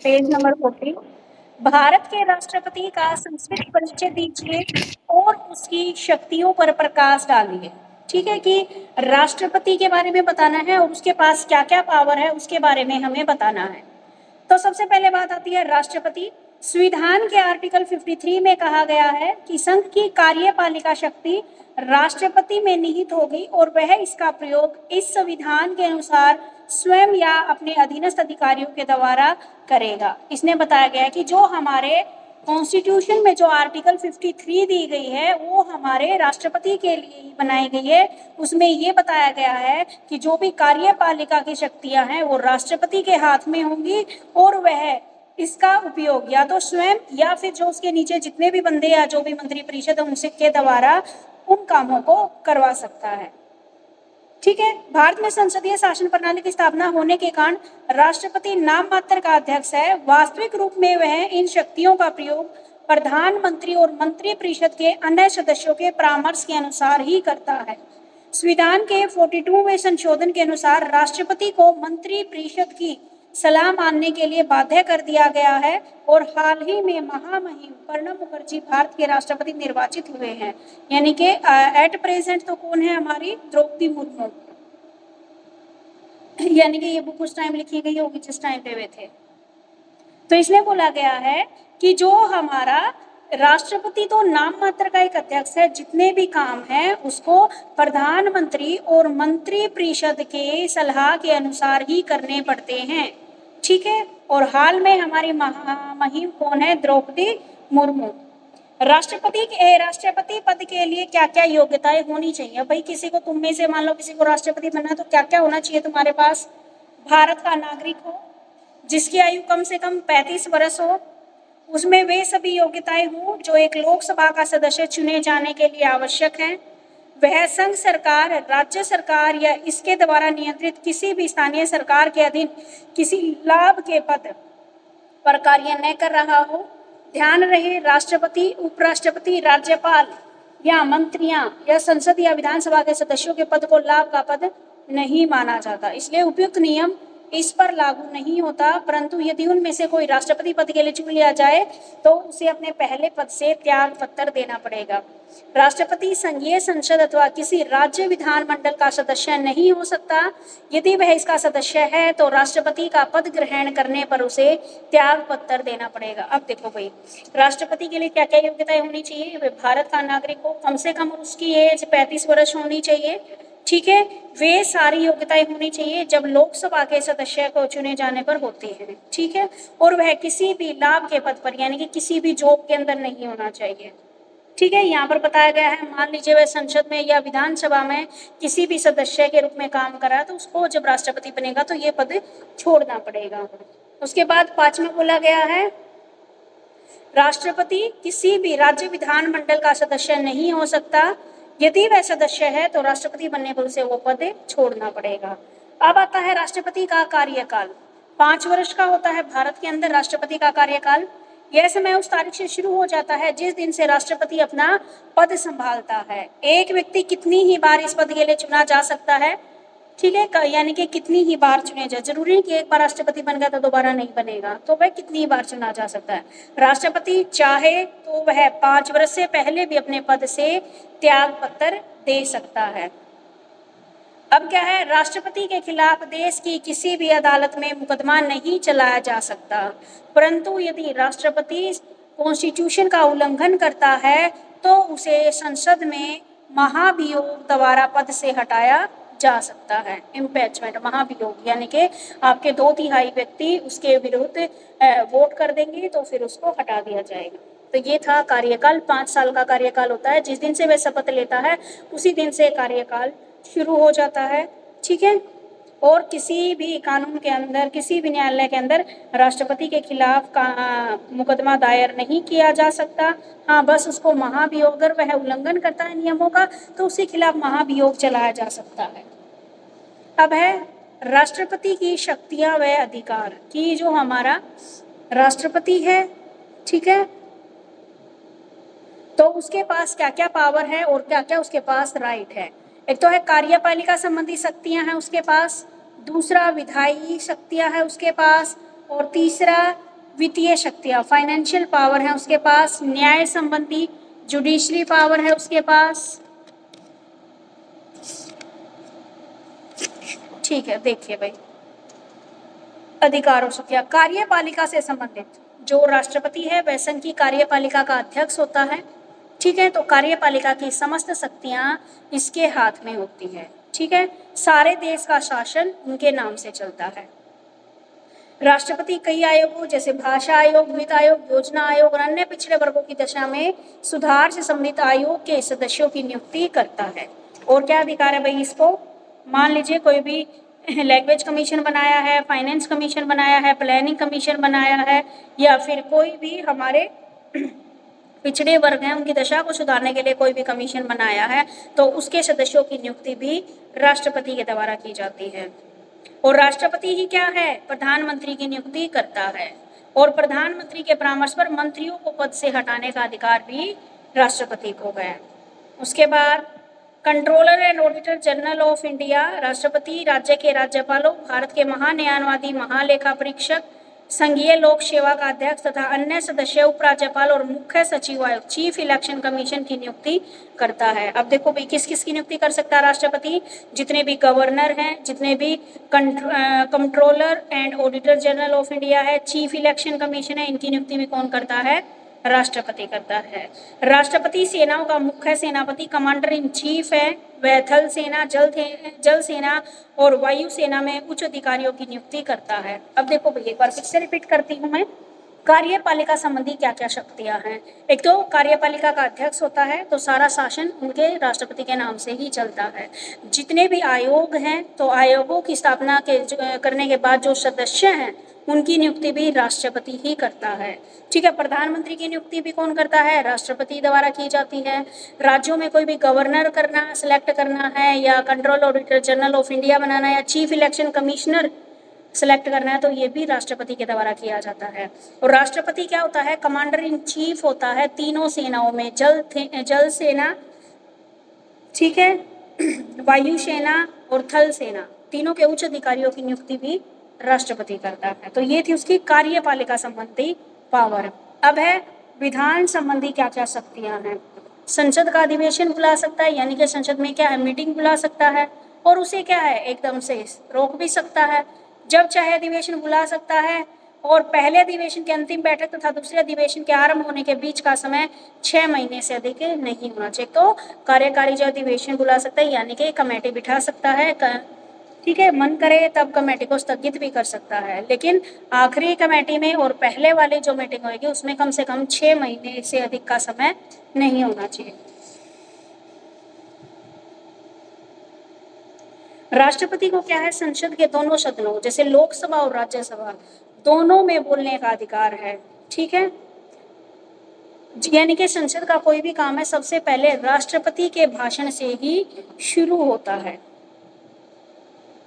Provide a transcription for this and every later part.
Page number 40। Bharat के राष्ट्रपति का संस्कृत परिचय दीजिए और उसकी शक्तियों पर प्रकाश डालिए। ठीक है कि राष्ट्रपति के बारे में बताना है और उसके पास क्या क्या पावर है उसके बारे में हमें बताना है। तो सबसे पहले बात आती है राष्ट्रपति। संविधान के आर्टिकल 53 में कहा गया है कि संघ की कार्यपालिका शक्ति राष्ट्रपति में निहित होगी और वह इसका प्रयोग इस संविधान के अनुसार स्वयं या अपने अधीनस्थ अधिकारियों के द्वारा करेगा। इसने बताया गया है कि जो हमारे कॉन्स्टिट्यूशन में जो आर्टिकल 53 दी गई है वो हमारे राष्ट्रपति के लिए ही बनाई गई है। उसमें ये बताया गया है कि जो भी कार्यपालिका की शक्तियां हैं वो राष्ट्रपति के हाथ में होंगी और वह इसका उपयोग या तो स्वयं या फिर जो उसके नीचे जितने भी बंदे या जो भी मंत्री परिषद है उनके द्वारा उन कामों को करवा सकता है। ठीक है। भारत में संसदीय शासन प्रणाली की स्थापना होने के कारण राष्ट्रपति नाम मात्र का अध्यक्ष है। वास्तविक रूप में वह इन शक्तियों का प्रयोग प्रधानमंत्री और मंत्री परिषद के अन्य सदस्यों के परामर्श के अनुसार ही करता है। संविधान के 42वें संशोधन के अनुसार राष्ट्रपति को मंत्री परिषद की सलाह मानने के लिए बाध्य कर दिया गया है और हाल ही में महामहिम प्रणब मुखर्जी भारत के राष्ट्रपति निर्वाचित हुए हैं। यानी कि एट प्रेजेंट तो कौन है हमारी द्रौपदी मुर्मू। यानी कि ये बुक उस टाइम लिखी गई होगी जिस टाइम पे वे थे। तो इसमें बोला गया है कि जो हमारा राष्ट्रपति तो नाम मात्र का एक अध्यक्ष है, जितने भी काम हैं उसको प्रधानमंत्री और मंत्री परिषद के सलाह के अनुसार ही करने पड़ते हैं। ठीक है। और हाल में हमारी महामहिम कौन है? द्रौपदी मुर्मू। राष्ट्रपति पद के लिए क्या क्या योग्यताएं होनी चाहिए? भाई किसी को, तुम में से मान लो किसी को राष्ट्रपति बनना है तो क्या क्या होना चाहिए तुम्हारे पास? भारत का नागरिक हो, जिसकी आयु कम से कम 35 वर्ष हो, उसमें वे सभी योग्यताएं हों जो एक लोकसभा का सदस्य चुने जाने के लिए आवश्यक हैं। वह संघ सरकार, राज्य सरकार या इसके द्वारा नियंत्रित किसी भी स्थानीय सरकार के अधीन किसी लाभ के पद पर कार्य न कर रहा हो। ध्यान रहे, राष्ट्रपति, उपराष्ट्रपति, राज्यपाल या मंत्रियां या संसद या विधानसभा के सदस्यों के पद को लाभ का पद नहीं माना जाता, इसलिए उपयुक्त नियम इस पर लागू नहीं होता। परंतु यदि उनमें से कोई राष्ट्रपति पद के लिए चुन लिया जाए तो उसे अपने पहले पद से त्याग पत्र देना पड़ेगा। राष्ट्रपति संघीय संसद अथवा किसी राज्य विधानमंडल का सदस्य नहीं हो सकता। यदि वह इसका सदस्य है तो राष्ट्रपति का पद ग्रहण करने पर उसे त्याग पत्र देना पड़ेगा। अब देखो भाई, राष्ट्रपति के लिए क्या क्या योग्यताएं होनी चाहिए? वे भारत का नागरिक हो, कम से कम उसकी एज 35 वर्ष होनी चाहिए। ठीक है। वे सारी योग्यताएं होनी चाहिए जब लोकसभा के सदस्य को चुने जाने पर होती है। ठीक है। और वह किसी भी लाभ के पद पर यानी कि किसी भी जॉब के अंदर नहीं होना चाहिए। ठीक है। यहाँ पर बताया गया है, मान लीजिए वह संसद में या विधानसभा में किसी भी सदस्य के रूप में काम करा तो उसको जब राष्ट्रपति बनेगा तो ये पद छोड़ना पड़ेगा। उसके बाद 5वां बोला गया है, राष्ट्रपति किसी भी राज्य विधानमंडल का सदस्य नहीं हो सकता। यदि वह सदस्य है तो राष्ट्रपति बनने पर उसे वो पद छोड़ना पड़ेगा। अब आता है राष्ट्रपति का कार्यकाल। 5 वर्ष का होता है भारत के अंदर राष्ट्रपति का कार्यकाल। यह समय उस तारीख से शुरू हो जाता है जिस दिन से राष्ट्रपति अपना पद संभालता है। एक व्यक्ति कितनी ही बार इस पद के लिए चुना जा सकता है? ठीक है। यानी कि कितनी ही बार चुने जाए, जरूरी नहीं कि एक बार राष्ट्रपति बन गया तो दोबारा नहीं बनेगा, तो वह कितनी बार चुना जा सकता है। राष्ट्रपति चाहे तो वह 5 वर्ष से पहले भी अपने पद से त्याग पत्र दे सकता है। अब क्या है, राष्ट्रपति के खिलाफ देश की किसी भी अदालत में मुकदमा नहीं चलाया जा सकता, परंतु यदि राष्ट्रपति कॉन्स्टिट्यूशन का उल्लंघन करता है तो उसे संसद में महाभियोग द्वारा पद से हटाया जा सकता है। इम्पीचमेंट, महाभियोग, यानी कि आपके 2/3 व्यक्ति उसके विरुद्ध वोट कर देंगे तो फिर उसको हटा दिया जाएगा। तो ये था कार्यकाल। 5 साल का कार्यकाल होता है। जिस दिन से वह शपथ लेता है उसी दिन से कार्यकाल शुरू हो जाता है। ठीक है। और किसी भी कानून के अंदर, किसी भी न्यायालय के अंदर राष्ट्रपति के खिलाफ का मुकदमा दायर नहीं किया जा सकता। हाँ, बस उसको महाभियोग, अगर वह उल्लंघन करता है नियमों का तो उसके खिलाफ महाभियोग चलाया जा सकता है। अब है राष्ट्रपति की शक्तियां व अधिकार की। जो हमारा राष्ट्रपति है, ठीक है, तो उसके पास क्या क्या पावर है और क्या क्या उसके पास राइट है। एक तो है कार्यपालिका संबंधी शक्तियां हैं उसके पास, दूसरा विधायी शक्तियां हैं उसके पास, और तीसरा वित्तीय शक्तियां, फाइनेंशियल पावर है उसके पास, न्याय संबंधी जुडिशरी पावर है उसके पास। ठीक है, देखिए भाई, अधिकार और शक्तियां, कार्यपालिका से संबंधित जो राष्ट्रपति है वह संघ की कार्यपालिका का अध्यक्ष होता है। ठीक है, तो कार्यपालिका की समस्त शक्तियां इसके हाथ में होती है। ठीक है, सारे देश का शासन उनके नाम से चलता है। राष्ट्रपति कई आयोगों जैसे भाषा आयोग, वित्त आयोग, योजना आयोग और अन्य पिछड़े वर्गों की दशा में सुधार से संबंधित आयोग के सदस्यों की नियुक्ति करता है। और क्या अधिकार है भाई इसको? मान लीजिए कोई भी लैंग्वेज कमीशन बनाया है, फाइनेंस कमीशन बनाया है, प्लानिंग कमीशन बनाया है, या फिर कोई भी हमारे पिछड़े वर्ग हैं उनकी दशा को सुधारने के लिए कोई भी कमीशन बनाया है, तो उसके सदस्यों की नियुक्ति भी राष्ट्रपति के द्वारा की जाती है। और राष्ट्रपति ही क्या है? प्रधानमंत्री की नियुक्ति करता है। और प्रधानमंत्री के परामर्श पर मंत्रियों को पद से हटाने का अधिकार भी राष्ट्रपति को है। उसके बाद controller and auditor general of India, राष्ट्रपति राज्य के राज्यपालों, भारत के महान्यायवादी, महालेखा परीक्षक, संघीय लोक सेवा का अध्यक्ष तथा अन्य सदस्य, उपराज्यपाल और मुख्य सचिव आयोग, चीफ इलेक्शन कमीशन की नियुक्ति करता है। अब देखो भाई, किस किस की नियुक्ति कर सकता है राष्ट्रपति? जितने भी गवर्नर हैं, जितने भी controller and auditor general of India है, चीफ इलेक्शन कमीशन है, इनकी नियुक्ति भी कौन करता है? राष्ट्रपति करता है। राष्ट्रपति सेनाओं का मुख्य सेनापति, कमांडर इन चीफ है। वह थल सेना, जल सेना और वायु सेना में उच्च अधिकारियों की नियुक्ति करता है। अब देखो भैया, एक बार फिर से रिपीट करती हूँ मैं, कार्यपालिका संबंधी क्या क्या शक्तियां हैं। एक तो कार्यपालिका का अध्यक्ष होता है, तो सारा शासन उनके राष्ट्रपति के नाम से ही चलता है। जितने भी आयोग हैं, तो आयोगों की स्थापना करने के बाद जो सदस्य हैं उनकी नियुक्ति भी राष्ट्रपति ही करता है। ठीक है, प्रधानमंत्री की नियुक्ति भी कौन करता है? राष्ट्रपति द्वारा की जाती है। राज्यों में कोई भी गवर्नर करना, सिलेक्ट करना है, या control auditor general of India बनाना, या चीफ इलेक्शन कमिश्नर सिलेक्ट करना है, तो ये भी राष्ट्रपति के द्वारा किया जाता है। और राष्ट्रपति क्या होता है? कमांडर इन चीफ होता है तीनों सेनाओं में, जल सेना, ठीक है, वायु सेना और थल सेना, तीनों के उच्च अधिकारियों की नियुक्ति भी राष्ट्रपति करता है। तो ये थी उसकी कार्यपालिका संबंधी पावर। अब है विधान संबंधी क्या क्या शक्तियां हैं। संसद का अधिवेशन बुला सकता है, यानी कि संसद में क्या है, मीटिंग बुला सकता है, और उसे क्या है, एकदम से रोक भी सकता है। जब चाहे अधिवेशन बुला सकता है, और पहले अधिवेशन की अंतिम बैठक तथा दूसरे अधिवेशन के आरंभ होने के बीच का समय 6 महीने से अधिक नहीं होना चाहिए। तो कार्यकारी जो अधिवेशन बुला सकता है, यानी कि कमेटी बिठा सकता है, ठीक है, मन करे तब कमेटी को स्थगित भी कर सकता है, लेकिन आखिरी कमेटी में और पहले वाली जो मीटिंग होगी उसमें कम से कम 6 महीने से अधिक का समय नहीं होना चाहिए। राष्ट्रपति को क्या है? संसद के दोनों सदनों जैसे लोकसभा और राज्यसभा दोनों में बोलने का अधिकार है। ठीक है, यानी कि संसद का कोई भी काम है सबसे पहले राष्ट्रपति के भाषण से ही शुरू होता है।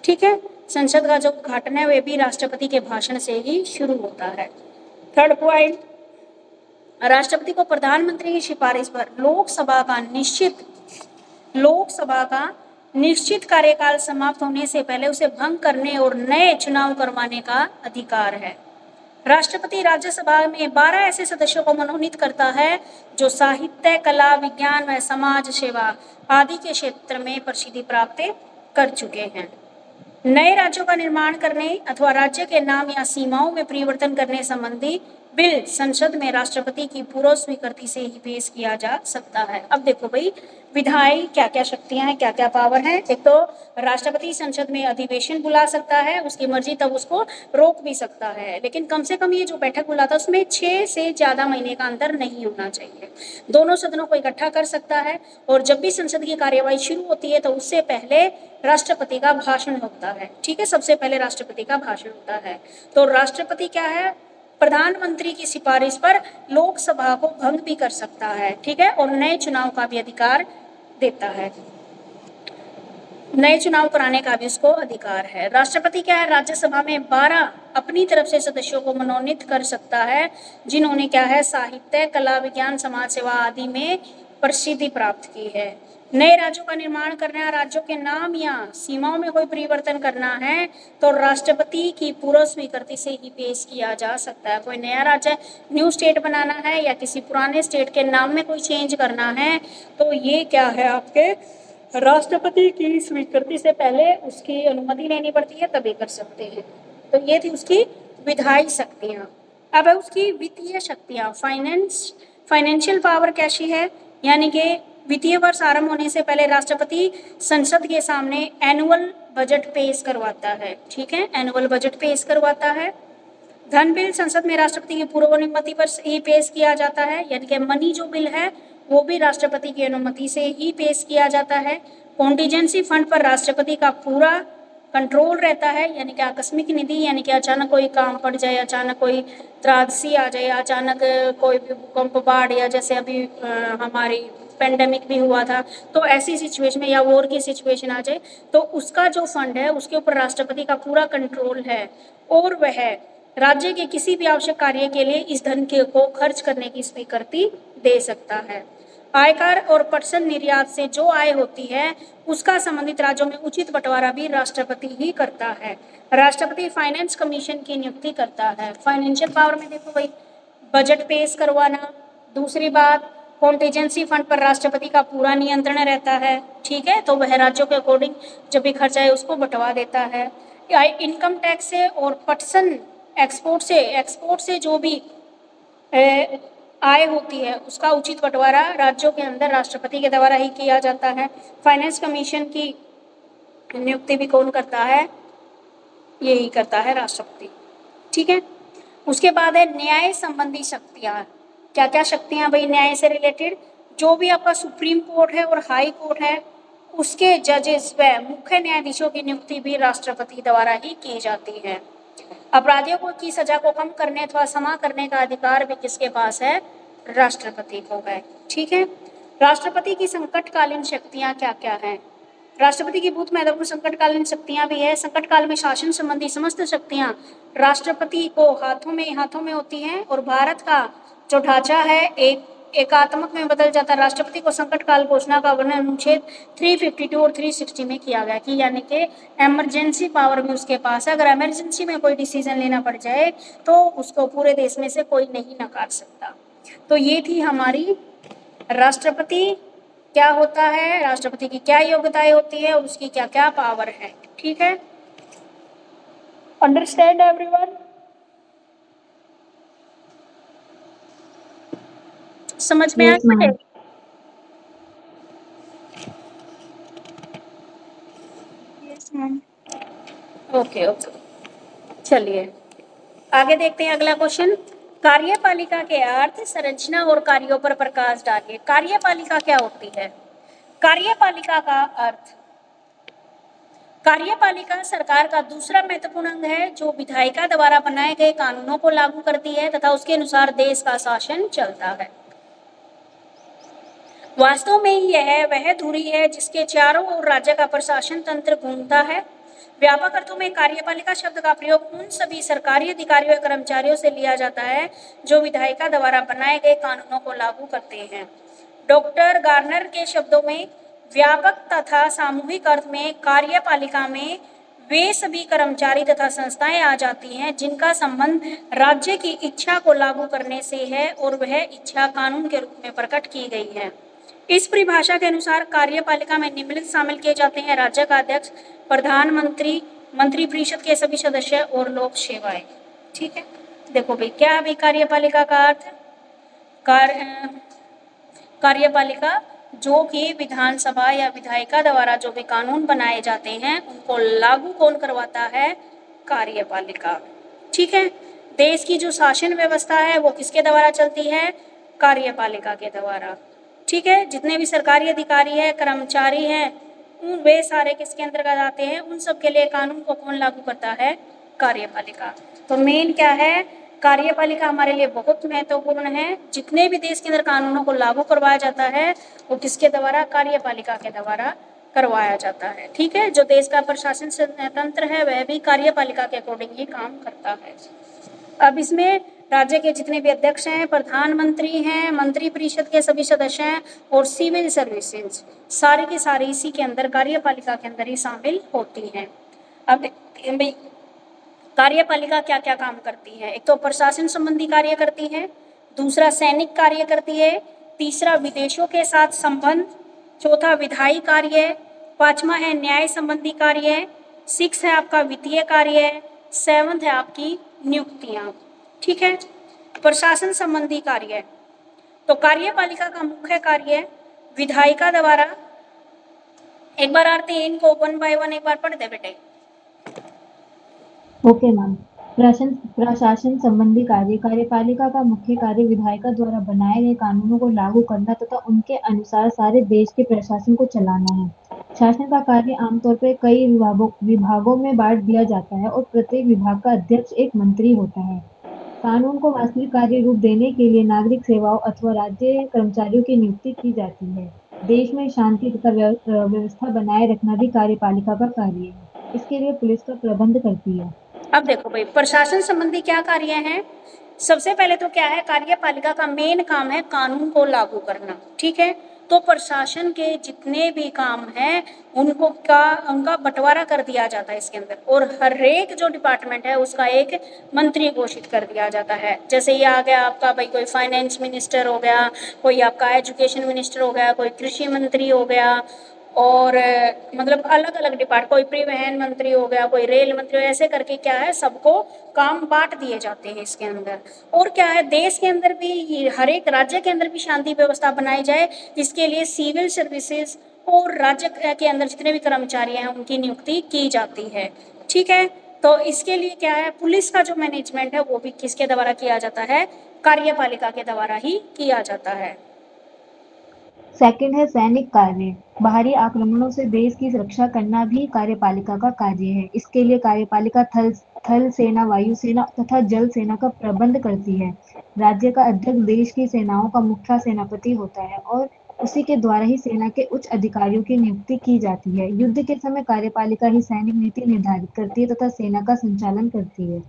ठीक है, संसद का जो उद्घाटन है वह भी राष्ट्रपति के भाषण से ही शुरू होता है। थर्ड पॉइंट, राष्ट्रपति को प्रधानमंत्री की सिफारिश पर लोकसभा का निश्चित कार्यकाल समाप्त होने से पहले उसे भंग करने और नए चुनाव करवाने का अधिकार है। राष्ट्रपति राज्यसभा में 12 ऐसे सदस्यों को मनोनीत करता है जो साहित्य, कला, विज्ञान व समाज सेवा आदि के क्षेत्र में प्रसिद्धि प्राप्त कर चुके हैं। नए राज्यों का निर्माण करने अथवा राज्य के नाम या सीमाओं में परिवर्तन करने संबंधी बिल संसद में राष्ट्रपति की पूर्व स्वीकृति से ही पेश किया जा सकता है। अब देखो भाई, विधायी क्या क्या शक्तियां हैं, क्या क्या पावर है। एक तो राष्ट्रपति संसद में अधिवेशन बुला सकता है, उसकी मर्जी तब उसको रोक भी सकता है, लेकिन कम से कम ये जो बैठक बुलाता है उसमें 6 से ज्यादा महीने का अंतर नहीं होना चाहिए। दोनों सदनों को इकट्ठा कर सकता है, और जब भी संसद की कार्यवाही शुरू होती है तो उससे पहले राष्ट्रपति का भाषण होता है। ठीक है, सबसे पहले राष्ट्रपति का भाषण होता है। तो राष्ट्रपति क्या है? प्रधानमंत्री की सिफारिश पर लोकसभा को भंग भी कर सकता है। ठीक है, और नए चुनाव का भी अधिकार देता है, नए चुनाव कराने का भी उसको अधिकार है। राष्ट्रपति क्या है? राज्यसभा में 12 अपनी तरफ से सदस्यों को मनोनीत कर सकता है जिन्होंने क्या है, साहित्य, कला, विज्ञान, समाज सेवा आदि में प्रसिद्धि प्राप्त की है। नए राज्यों का निर्माण करना है, राज्यों के नाम या सीमाओं में कोई परिवर्तन करना है तो राष्ट्रपति की पूर्व स्वीकृति से ही पेश किया जा सकता है। कोई नया राज्य, न्यू स्टेट बनाना है या किसी पुराने स्टेट के नाम में कोई चेंज करना है तो ये क्या है, आपके राष्ट्रपति की स्वीकृति से पहले उसकी अनुमति लेनी पड़ती है, तभी कर सकते हैं। तो ये थी उसकी विधायी शक्तियाँ। अब है उसकी वित्तीय शक्तियाँ। फाइनेंशियल पावर कैसी है, यानी कि वित्तीय वर्ष आरंभ होने से पहले राष्ट्रपति संसद के सामने एनुअल बजट पेश करवाता है। ठीक है, एनुअल बजट पेश करवाता है। धन बिल संसद में राष्ट्रपति की पूर्व अनुमति पर ही पेश किया जाता है, यानी कि मनी जो बिल है वो भी राष्ट्रपति की अनुमति से ही पेश किया जाता है। कॉन्टीजेंसी फंड पर राष्ट्रपति का पूरा कंट्रोल रहता है, यानी कि आकस्मिक निधि, यानी कि अचानक कोई काम पड़ जाए, अचानक कोई त्रासदी आ जाए, अचानक कोई भी भूकंप, बाढ़ या जैसे अभी हमारी पेंडेमिक भी हुआ था, तो ऐसी सिचुएशन में या वॉर की सिचुएशन आ जाए तो उसका जो फंड है उसके ऊपर राष्ट्रपति का पूरा कंट्रोल है और वह राज्य के किसी भी आवश्यक कार्य के लिए इस धन को खर्च करने की स्वीकृति दे सकता है। आयकर और पटसन निर्यात से जो आय होती है उसका संबंधित राज्यों में उचित बंटवारा भी राष्ट्रपति ही करता है। राष्ट्रपति फाइनेंस कमीशन की नियुक्ति करता है। फाइनेंशियल पावर में देखो भाई, बजट पेश करवाना। दूसरी बात, कॉन्टीजेंसी फंड पर राष्ट्रपति का पूरा नियंत्रण रहता है। ठीक है, तो वह राज्यों के अकॉर्डिंग जब भी खर्चा है उसको बंटवा देता है। इनकम टैक्स से और पटसन एक्सपोर्ट से जो भी आय होती है उसका उचित बंटवारा राज्यों के अंदर राष्ट्रपति के द्वारा ही किया जाता है। फाइनेंस कमीशन की नियुक्ति भी कौन करता है, यही करता है राष्ट्रपति। ठीक है, उसके बाद है न्याय संबंधी शक्तियाँ। क्या क्या शक्तियाँ भाई न्याय से रिलेटेड, जो भी आपका सुप्रीम कोर्ट है और हाई कोर्ट है उसके जजेस व मुख्य न्यायाधीशों की नियुक्ति भी राष्ट्रपति द्वारा ही की जाती है। अपराधियों को की सजा को कम करने अथवा क्षमा करने का अधिकार भी किसके पास है, राष्ट्रपति को है। ठीक है, राष्ट्रपति की संकटकालीन शक्तियां क्या क्या हैं। राष्ट्रपति की बहुत महत्वपूर्ण संकटकालीन शक्तियां भी है। संकट काल में शासन संबंधी समस्त शक्तियां राष्ट्रपति को हाथों में होती हैं और भारत का जो ढांचा है एकात्मक में बदल जाता है। राष्ट्रपति को संकट काल घोषणा का वर्णन अनुच्छेद 352 और 360 में किया गया कि यानी कि इमरजेंसी पावर भी उसके पास है। अगर इमरजेंसी में कोई डिसीजन लेना पड़ जाए तो उसको पूरे देश में से कोई नहीं नकार सकता। तो ये थी हमारी राष्ट्रपति क्या होता है, राष्ट्रपति की क्या योग्यताएं होती है और उसकी क्या क्या पावर है। ठीक है, अंडरस्टैंड एवरीवन, समझ में आया? ओके ओके, चलिए आगे देखते हैं अगला क्वेश्चन। कार्यपालिका के अर्थ, संरचना और कार्यों पर प्रकाश डालिए। कार्यपालिका क्या होती है? कार्यपालिका का अर्थ, कार्यपालिका सरकार का दूसरा महत्वपूर्ण अंग है जो विधायिका द्वारा बनाए गए कानूनों को लागू करती है तथा उसके अनुसार देश का शासन चलता है। वास्तव में यह वह धुरी है जिसके चारों ओर राज्य का प्रशासन तंत्र घूमता है। व्यापक अर्थों में कार्यपालिका शब्द का प्रयोग उन सभी सरकारी अधिकारियों या कर्मचारियों से लिया जाता है जो विधायिका द्वारा बनाए गए कानूनों को लागू करते हैं। डॉक्टर गार्नर के शब्दों में व्यापक तथा सामूहिक अर्थ में कार्यपालिका में वे सभी कर्मचारी तथा संस्थाएं आ जाती हैं जिनका संबंध राज्य की इच्छा को लागू करने से है और वह इच्छा कानून के रूप में प्रकट की गई है। इस परिभाषा के अनुसार कार्यपालिका में निम्नलिखित शामिल किए जाते हैं: राज्य का अध्यक्ष, प्रधानमंत्री, मंत्रिपरिषद के सभी सदस्य और लोक सेवाएं। ठीक है, देखो भाई क्या है कार्यपालिका का अर्थ। कार्यपालिका जो कि विधानसभा या विधायिका द्वारा जो भी कानून बनाए जाते हैं उनको लागू कौन करवाता है, कार्यपालिका। ठीक है, देश की जो शासन व्यवस्था है वो किसके द्वारा चलती है, कार्यपालिका के द्वारा। ठीक है, जितने भी सरकारी अधिकारी है, कर्मचारी हैं, उन वे सारे किसके अंतर्गत आते हैं, उन सब के लिए कानून को कौन लागू करता है, कार्यपालिका। तो मेन क्या है, कार्यपालिका हमारे लिए बहुत महत्वपूर्ण है। जितने भी देश के अंदर कानूनों को लागू करवाया जाता है वो किसके द्वारा, कार्यपालिका के द्वारा करवाया जाता है। ठीक है, जो देश का प्रशासन तंत्र है वह भी कार्यपालिका के अकॉर्डिंग ही काम करता है। अब इसमें राज्य के जितने भी अध्यक्ष हैं, प्रधानमंत्री हैं, मंत्री परिषद के सभी सदस्य हैं और सिविल सर्विसेज सारी की सारी इसी के अंदर कार्यपालिका के अंदर ही शामिल होती हैं। अब देखते हैं भाई कार्यपालिका क्या क्या काम करती है। एक तो प्रशासन संबंधी कार्य करती है, दूसरा सैनिक कार्य करती है, तीसरा विदेशों के साथ संबंध, चौथा विधायी कार्य, पांचवा है न्याय संबंधी कार्य, 6 है आपका वित्तीय कार्य, 7 है आपकी नियुक्तियां। ठीक है, प्रशासन संबंधी कार्य तो कार्यपालिका का मुख्य कार्य विधायिका द्वारा, एक बार आते हैं इनको 1 बाय 1 एक बार पढ़ दे बेटे। Okay ma'am. प्रशासन संबंधी कार्य कार्यपालिका का मुख्य कार्य विधायिका द्वारा बनाए गए कानूनों को लागू करना तथा उनके अनुसार सारे देश के प्रशासन को चलाना है। शासन का कार्य आमतौर पर कई विभागों में बांट दिया जाता है और प्रत्येक विभाग का अध्यक्ष एक मंत्री होता है। कानून को वास्तविक कार्य रूप देने के लिए नागरिक सेवाओं अथवा राज्य कर्मचारियों की नियुक्ति की जाती है। देश में शांति तथा व्यवस्था बनाए रखना भी कार्यपालिका का कार्य है। इसके लिए पुलिस का प्रबंध करती है। अब देखो भाई प्रशासन संबंधी क्या कार्य है। सबसे पहले तो क्या है, कार्यपालिका का मेन काम है कानून को लागू करना। ठीक है, तो प्रशासन के जितने भी काम हैं उनका बंटवारा कर दिया जाता है इसके अंदर, और हर एक जो डिपार्टमेंट है उसका एक मंत्री घोषित कर दिया जाता है। जैसे ये आ गया आपका भाई कोई फाइनेंस मिनिस्टर हो गया, कोई आपका एजुकेशन मिनिस्टर हो गया, कोई कृषि मंत्री हो गया, और मतलब अलग अलग डिपार्ट, कोई परिवहन मंत्री हो गया, कोई रेल मंत्री हो, ऐसे करके क्या है सबको काम बांट दिए जाते हैं इसके अंदर। और क्या है, देश के अंदर भी हर एक राज्य के अंदर भी शांति व्यवस्था बनाई जाए, इसके लिए सिविल सर्विसेज और राज्य के अंदर जितने भी कर्मचारी हैं उनकी नियुक्ति की जाती है। ठीक है, तो इसके लिए क्या है, पुलिस का जो मैनेजमेंट है वो भी किसके द्वारा किया जाता है, कार्यपालिका के द्वारा ही किया जाता है। सेकंड है सैनिक कार्य। बाहरी आक्रमणों से देश की सुरक्षा करना भी कार्यपालिका का कार्य है। इसके लिए कार्यपालिका थल सेना, वायु सेना तथा जल सेना का प्रबंध करती है। राज्य का अध्यक्ष देश की सेनाओं का मुख्य सेनापति होता है और उसी के द्वारा ही सेना के उच्च अधिकारियों की नियुक्ति की जाती है। युद्ध के समय कार्यपालिका ही सैनिक नीति निर्धारित करती है तथा सेना का संचालन करती है।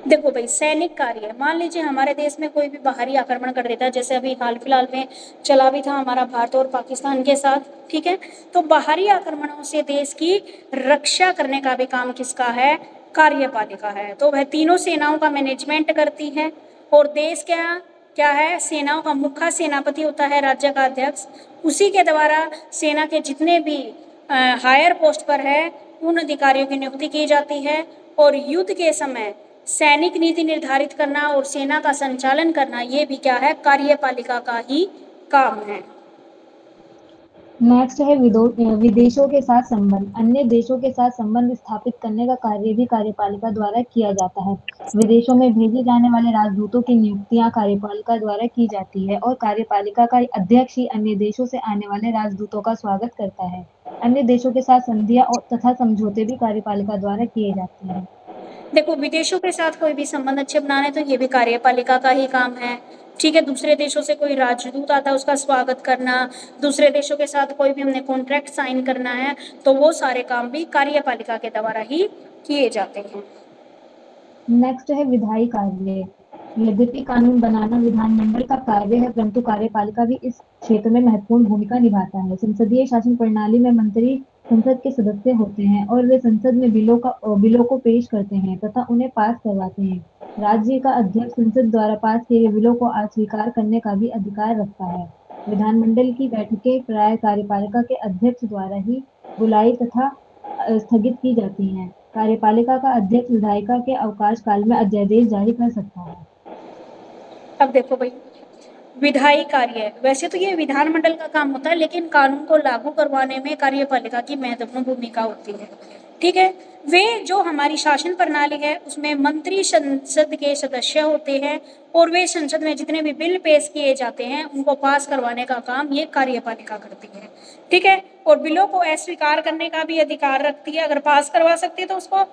देखो भाई सैनिक कार्य, मान लीजिए हमारे देश में कोई भी बाहरी आक्रमण कर देता है, जैसे अभी हाल फिलहाल में चला भी था हमारा भारत और पाकिस्तान के साथ। ठीक है, तो बाहरी आक्रमणों से देश की रक्षा करने का भी काम किसका है, कार्यपालिका है। तो वह तीनों सेनाओं का मैनेजमेंट करती है, और देश क्या क्या है, सेनाओं का मुख्य सेनापति होता है राज्य का अध्यक्ष, उसी के द्वारा सेना के जितने भी हायर पोस्ट पर है उन अधिकारियों की नियुक्ति की जाती है। और युद्ध के समय सैनिक नीति निर्धारित करना और सेना का संचालन करना, ये भी क्या है, कार्यपालिका का ही काम है। नेक्स्ट है विदेशों के साथ संबंध। अन्य देशों के साथ संबंध स्थापित करने का कार्य भी कार्यपालिका द्वारा किया जाता है। विदेशों में भेजे जाने वाले राजदूतों की नियुक्तियां कार्यपालिका द्वारा की जाती है और कार्यपालिका का अध्यक्ष ही अन्य देशों से आने वाले राजदूतों का स्वागत करता है। अन्य देशों के साथ संधियां और तथा समझौते भी कार्यपालिका द्वारा किए जाते हैं। देखो विदेशों के साथ कोई भी संबंध अच्छे बनाने तो ये भी कार्यपालिका का ही काम है। ठीक है, दूसरे देशों से कोई राजदूत आता है उसका स्वागत करना, दूसरे देशों के साथ कोई भी हमने कॉन्ट्रैक्ट साइन करना है, तो वो सारे काम भी कार्यपालिका के द्वारा ही किए जाते हैं। नेक्स्ट है विधायी कार्य। यद्यपि कानून बनाना विधानमंडल का कार्य है, परंतु कार्यपालिका भी इस क्षेत्र में महत्वपूर्ण भूमिका निभाता है। संसदीय शासन प्रणाली में मंत्री संसद के सदस्य होते हैं और वे संसद में बिलों को पेश करते हैं तथा उन्हें पास करवाते हैं। राज्य का अध्यक्ष संसद द्वारा पास किए गए बिलों को अस्वीकार करने का भी अधिकार रखता है। विधानमंडल की बैठकें प्राय कार्यपालिका के अध्यक्ष द्वारा ही बुलाई तथा स्थगित की जाती हैं। कार्यपालिका का अध्यक्ष विधायिका के अवकाश काल में अध्यादेश जारी कर सकता है। अब देखो भाई विधायी कार्य, वैसे तो ये विधानमंडल का काम होता है, लेकिन कानून को लागू करवाने में कार्यपालिका की महत्वपूर्ण भूमिका होती है। ठीक है, वे जो हमारी शासन प्रणाली है उसमें मंत्री संसद के सदस्य होते हैं, और वे संसद में जितने भी बिल पेश किए जाते हैं उनको पास करवाने का काम ये कार्यपालिका करती है। ठीक है, और बिलों को अस्वीकार करने का भी अधिकार रखती है, अगर पास करवा सकती है तो उसको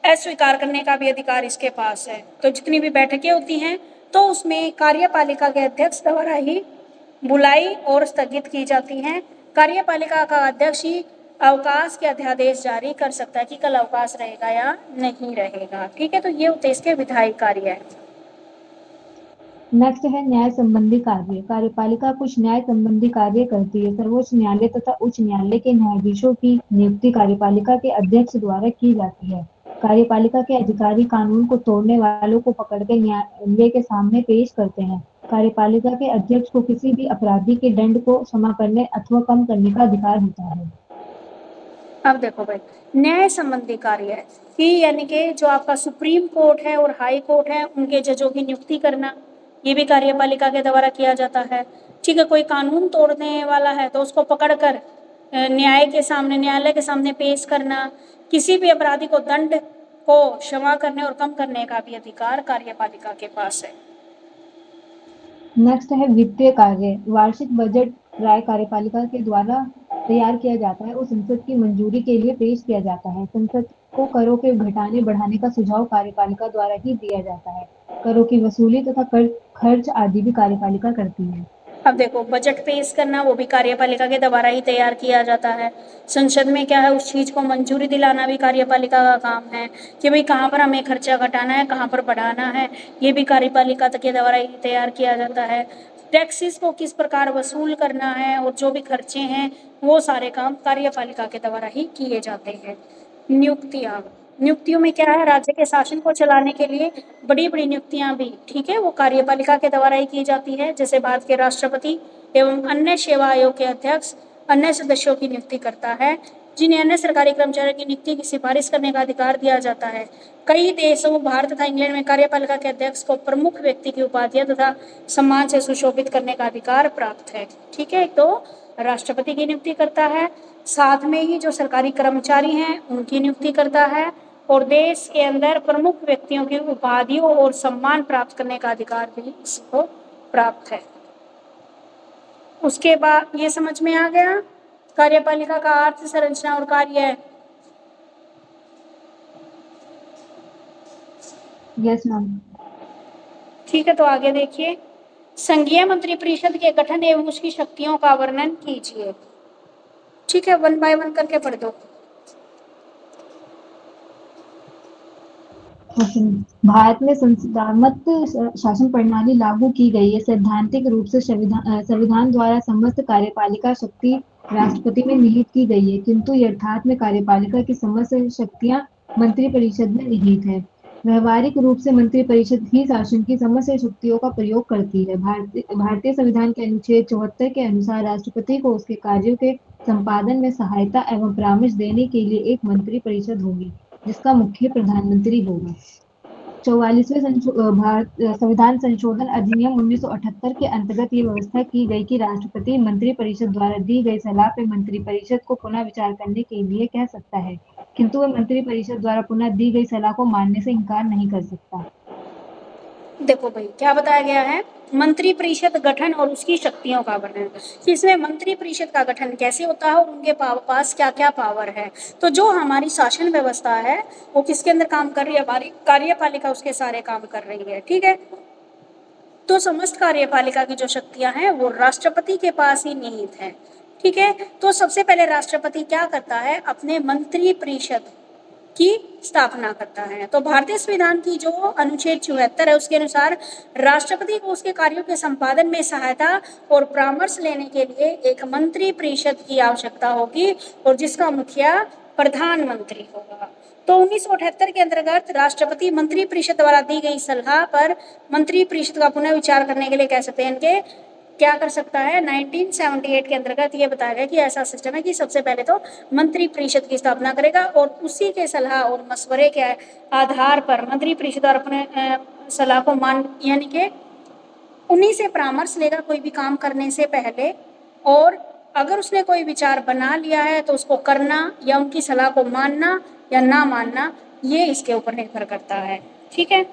अस्वीकार करने का भी अधिकार इसके पास है। तो जितनी भी बैठकें होती हैं तो उसमें कार्यपालिका के अध्यक्ष द्वारा ही बुलाई और स्थगित की जाती हैं। कार्यपालिका का अध्यक्ष ही अवकाश के अध्यादेश जारी कर सकता है कि कल अवकाश रहेगा या नहीं रहेगा। ठीक है, तो ये होते इसके विधायी कार्य है। नेक्स्ट है न्याय संबंधी कार्य। कार्यपालिका कुछ न्याय संबंधी कार्य करती है। सर्वोच्च न्यायालय तथा उच्च न्यायालय के न्यायाधीशों की नियुक्ति कार्यपालिका के अध्यक्ष द्वारा की जाती है। कार्यपालिका के अधिकारी कानून को तोड़ने वालों को पकड़कर न्यायालय के सामने पेश करते हैं। कार्यपालिका के अध्यक्ष को किसी भी अपराधी के दंड को क्षमा करने अथवा कम करने का अधिकार होता है। अब देखो भाई, न्याय संबंधी कार्य है कि यानी कि जो आपका सुप्रीम कोर्ट है और हाई कोर्ट है उनके जजों की नियुक्ति करना, ये भी कार्यपालिका के द्वारा किया जाता है। ठीक है, कोई कानून तोड़ने वाला है तो उसको पकड़कर न्यायालय के सामने पेश करना, किसी भी अपराधी को दंड को क्षमा करने और कम करने का भी अधिकार कार्यपालिका के पास है। नेक्स्ट है वित्तीय कार्य। वार्षिक बजट राय कार्यपालिका के द्वारा तैयार किया जाता है और संसद की मंजूरी के लिए पेश किया जाता है। संसद को करों के घटाने बढ़ाने का सुझाव कार्यपालिका द्वारा ही दिया जाता है। करों की वसूली तथा कर खर्च आदि भी कार्यपालिका करती है। अब देखो, बजट पेश करना वो भी कार्यपालिका के द्वारा ही तैयार किया जाता है। संसद में क्या है, उस चीज को मंजूरी दिलाना भी कार्यपालिका का काम है कि भाई कहाँ पर हमें खर्चा घटाना है, कहाँ पर बढ़ाना है, ये भी कार्यपालिका के द्वारा ही तैयार किया जाता है। टैक्सेस को किस प्रकार वसूल करना है और जो भी खर्चे हैं वो सारे काम कार्यपालिका के द्वारा ही किए जाते हैं। नियुक्तियां, नियुक्तियों में क्या है, राज्य के शासन को चलाने के लिए बड़ी बड़ी नियुक्तियां भी, ठीक है, वो कार्यपालिका के द्वारा ही की जाती है। जैसे भारत के राष्ट्रपति एवं अन्य सेवा आयोग के अध्यक्ष अन्य सदस्यों की नियुक्ति करता है, जिन्हें अन्य सरकारी कर्मचारियों की नियुक्ति की सिफारिश करने का अधिकार दिया जाता है। कई देशों, भारत तथा इंग्लैंड में कार्यपालिका के अध्यक्ष को प्रमुख व्यक्ति की उपाधियां तथा सम्मान से सुशोभित करने का अधिकार प्राप्त है। ठीक है, तो राष्ट्रपति की नियुक्ति करता है, साथ में ही जो सरकारी कर्मचारी हैं उनकी नियुक्ति करता है, और देश के अंदर प्रमुख व्यक्तियों की उपाधियों और सम्मान प्राप्त करने का अधिकार भी इसको प्राप्त है। उसके बाद ये समझ में आ गया कार्यपालिका का अर्थ, संरचना और कार्य। Yes ma'am. ठीक है, तो आगे देखिए, संघीय मंत्रिपरिषद के गठन एवं उसकी शक्तियों का वर्णन कीजिए। ठीक है, 1 बाय 1 करके पढ़ दो। भारत में संस्थागत शासन प्रणाली लागू की गई है। सैद्धांतिक रूप से संविधान द्वारा समस्त कार्यपालिका शक्ति राष्ट्रपति में निहित की गई है, किंतु यथार्थ में कार्यपालिका की समस्त शक्तियां मंत्रिपरिषद में निहित है। व्यवहारिक रूप से मंत्रिपरिषद ही शासन की समस्त शक्तियों का प्रयोग करती है। भारतीय संविधान के अनुच्छेद 74 के अनुसार राष्ट्रपति को उसके कार्यों के संपादन में सहायता एवं परामर्श देने के लिए एक मंत्रिपरिषद होगी, जिसका मुख्य प्रधानमंत्री होगा। 44वें संविधान संशोधन अधिनियम 1978 के अंतर्गत ये व्यवस्था की गई कि राष्ट्रपति मंत्रिपरिषद द्वारा दी गई सलाह पे मंत्रिपरिषद को पुनः विचार करने के लिए कह सकता है, किंतु वह मंत्रिपरिषद द्वारा पुनः दी गई सलाह को मानने से इनकार नहीं कर सकता। देखो भाई, क्या बताया गया है, मंत्रिपरिषद गठन और उसकी शक्तियों का वर्णन। इसमें मंत्रिपरिषद का गठन कैसे होता है और उनके पास क्या क्या पावर है। तो जो हमारी शासन व्यवस्था है वो किसके अंदर काम कर रही है, हमारी कार्यपालिका उसके सारे काम कर रही है। ठीक है, तो समस्त कार्यपालिका की जो शक्तियां हैं वो राष्ट्रपति के पास ही निहित है। ठीक है, तो सबसे पहले राष्ट्रपति क्या करता है, अपने मंत्रिपरिषद की स्थापना करता है। तो भारतीय संविधान की जो अनुच्छेद 74 है उसके अनुसार राष्ट्रपति को उसके कार्यों के संपादन में सहायता और परामर्श लेने के लिए एक मंत्रिपरिषद की आवश्यकता होगी और जिसका मुखिया प्रधानमंत्री होगा। तो 1978 के अंतर्गत राष्ट्रपति मंत्रिपरिषद द्वारा दी गई सलाह पर मंत्रिपरिषद का पुनः विचार करने के लिए कह सकते हैं इनके क्या कर सकता है। 1978 के अंतर्गत ये बताया गया कि ऐसा सिस्टम है कि सबसे पहले तो मंत्रिपरिषद की स्थापना करेगा और उसी के सलाह और मशवरे के आधार पर मंत्रिपरिषद और अपने सलाह को मान यानी कि उन्हीं से परामर्श लेगा कोई भी काम करने से पहले, और अगर उसने कोई विचार बना लिया है तो उसको करना या उनकी सलाह को मानना या ना मानना ये इसके ऊपर निर्भर करता है। ठीक है,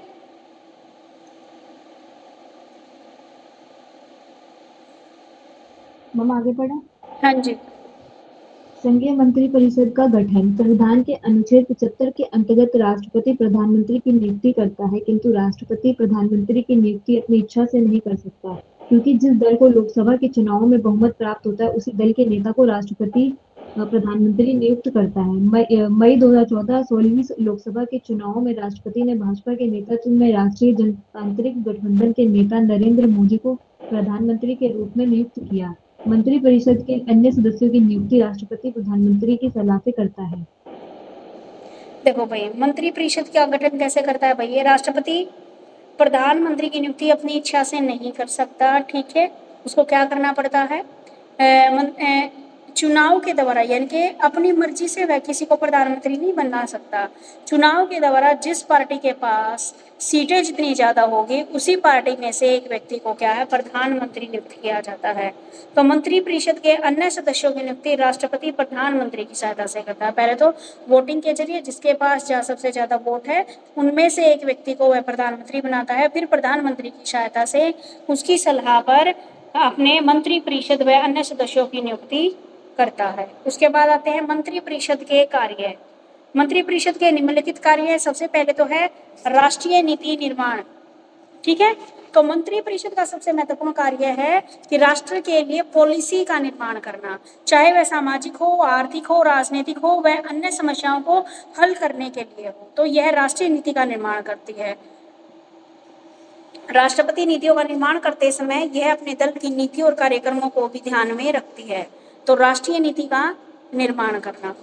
हम आगे बढ़े। हाँ जी। संघीय मंत्रिपरिषद का गठन। संविधान के अनुच्छेद 75 के अंतर्गत राष्ट्रपति प्रधानमंत्री की नियुक्ति करता है, किंतु राष्ट्रपति प्रधानमंत्री की नियुक्ति अपनी इच्छा से नहीं कर सकता, क्योंकि जिस दल को लोकसभा के चुनावों में बहुमत प्राप्त होता है उसी दल के नेता को राष्ट्रपति प्रधानमंत्री नियुक्त करता है। मई 2014 16वीं लोकसभा के चुनावों में राष्ट्रपति ने भाजपा के नेतृत्व में राष्ट्रीय जनतांत्रिक गठबंधन के नेता नरेंद्र मोदी को प्रधानमंत्री के रूप में नियुक्त किया। मंत्रिपरिषद के अन्य सदस्यों की नियुक्ति राष्ट्रपति प्रधानमंत्री की सलाह से करता है। देखो भाई, मंत्रिपरिषद का गठन कैसे करता है भाई? ये राष्ट्रपति प्रधानमंत्री की नियुक्ति अपनी इच्छा से नहीं कर सकता, ठीक है। उसको क्या करना पड़ता है? चुनाव के द्वारा, यानी कि अपनी मर्जी से वह किसी को प्रधानमंत्री नहीं बना सकता। चुनाव के द्वारा जिस पार्टी के पास सीटें जितनी ज़्यादा होगी उसी पार्टी में से एक व्यक्ति को क्या है, प्रधानमंत्री नियुक्त किया जाता है। तो मंत्रिपरिषद के अन्य सदस्यों की नियुक्ति राष्ट्रपति प्रधानमंत्री की सहायता से करता है। पहले तो वोटिंग के जरिए जिसके पास जहाँ सबसे ज़्यादा वोट है उनमें से एक व्यक्ति को वह प्रधानमंत्री बनाता है, फिर प्रधानमंत्री की सहायता से उसकी सलाह पर अपने मंत्रिपरिषद व अन्य सदस्यों की नियुक्ति करता है। उसके बाद आते हैं मंत्रिपरिषद के कार्य। मंत्रिपरिषद के निम्नलिखित कार्य सबसे पहले तो है राष्ट्रीय नीति निर्माण, ठीक है। तो मंत्रिपरिषद का सबसे महत्वपूर्ण कार्य है कि राष्ट्र के लिए पॉलिसी का निर्माण करना, चाहे वह सामाजिक हो, आर्थिक हो, राजनीतिक हो, वह अन्य समस्याओं को हल करने के लिए हो। तो यह राष्ट्रीय नीति का निर्माण करती है। राष्ट्रपति नीतियों का निर्माण करते समय यह अपने दल की नीति और कार्यक्रमों को भी ध्यान में रखती है। तो राष्ट्रीय नीति का निर्माण करना।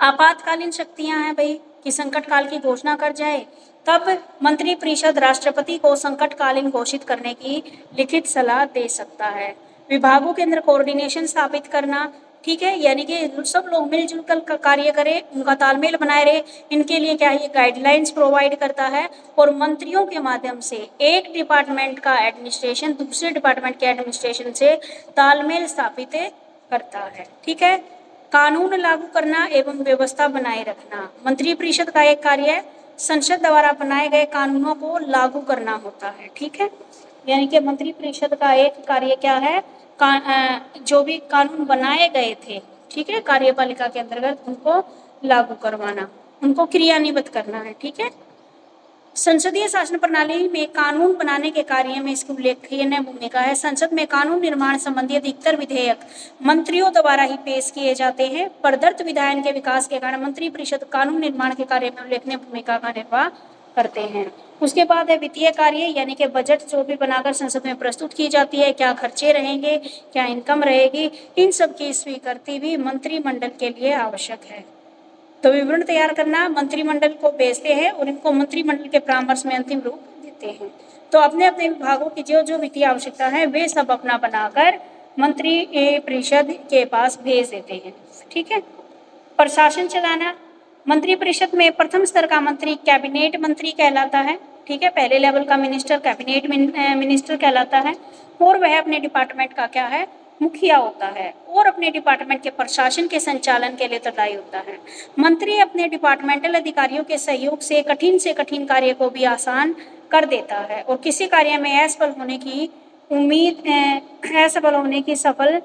आपातकालीन शक्तियां हैं भाई कि संकट काल की घोषणा कर जाए, तब मंत्रिपरिषद राष्ट्रपति को संकटकालीन घोषित करने की लिखित सलाह दे सकता है। विभागों के अंदर कोऑर्डिनेशन स्थापित करना, ठीक है, यानी कि सब लोग मिलजुल कर कार्य करें, उनका तालमेल बनाए रहे, इनके लिए क्या ये गाइडलाइंस प्रोवाइड करता है। और मंत्रियों के माध्यम से एक डिपार्टमेंट का एडमिनिस्ट्रेशन दूसरे डिपार्टमेंट के एडमिनिस्ट्रेशन से तालमेल स्थापित करता है, ठीक है। कानून लागू करना एवं व्यवस्था बनाए रखना। मंत्रिपरिषद का एक कार्य संसद द्वारा बनाए गए कानूनों को लागू करना होता है, ठीक है। यानी कि मंत्रिपरिषद का एक कार्य क्या है, जो भी कानून बनाए गए थे, ठीक है, कार्यपालिका के अंतर्गत उनको लागू करवाना, उनको क्रियान्वित करना है, ठीक है। संसदीय शासन प्रणाली में कानून बनाने के कार्य में इसकी उल्लेखनीय भूमिका है। संसद में कानून निर्माण संबंधी अधिकतर विधेयक मंत्रियों द्वारा ही पेश किए जाते हैं। प्रदत्त विधायन के विकास के कारण मंत्रिपरिषद कानून निर्माण के कार्य में उल्लेखनीय भूमिका का निर्वाह करते हैं। उसके बाद है वित्तीय कार्य, यानी कि बजट जो भी बनाकर संसद में प्रस्तुत की जाती है, क्या खर्चे रहेंगे, क्या इनकम रहेगी, इन सब की स्वीकृति भी मंत्रिमंडल के लिए आवश्यक है। तो विवरण तैयार करना मंत्रिमंडल को भेजते हैं और इनको मंत्रिमंडल के परामर्श में अंतिम रूप देते हैं। तो अपने अपने विभागों की जो जो वित्तीय आवश्यकता है वे सब अपना बनाकर मंत्रिपरिषद के पास भेज देते हैं, ठीक है। प्रशासन चलाना, मंत्रिपरिषद में प्रथम स्तर का मंत्री कैबिनेट मंत्री कहलाता है, ठीक है। पहले लेवल का मिनिस्टर कैबिनेट मिनिस्टर कहलाता है और वह अपने डिपार्टमेंट का क्या है, मुखिया होता है और अपने डिपार्टमेंट के प्रशासन के संचालन के लिए उत्तरदायी होता है। मंत्री अपने डिपार्टमेंटल अधिकारियों के सहयोग से कठिन कार्य को भी आसान कर देता है और किसी कार्य में असफल होने की सफल,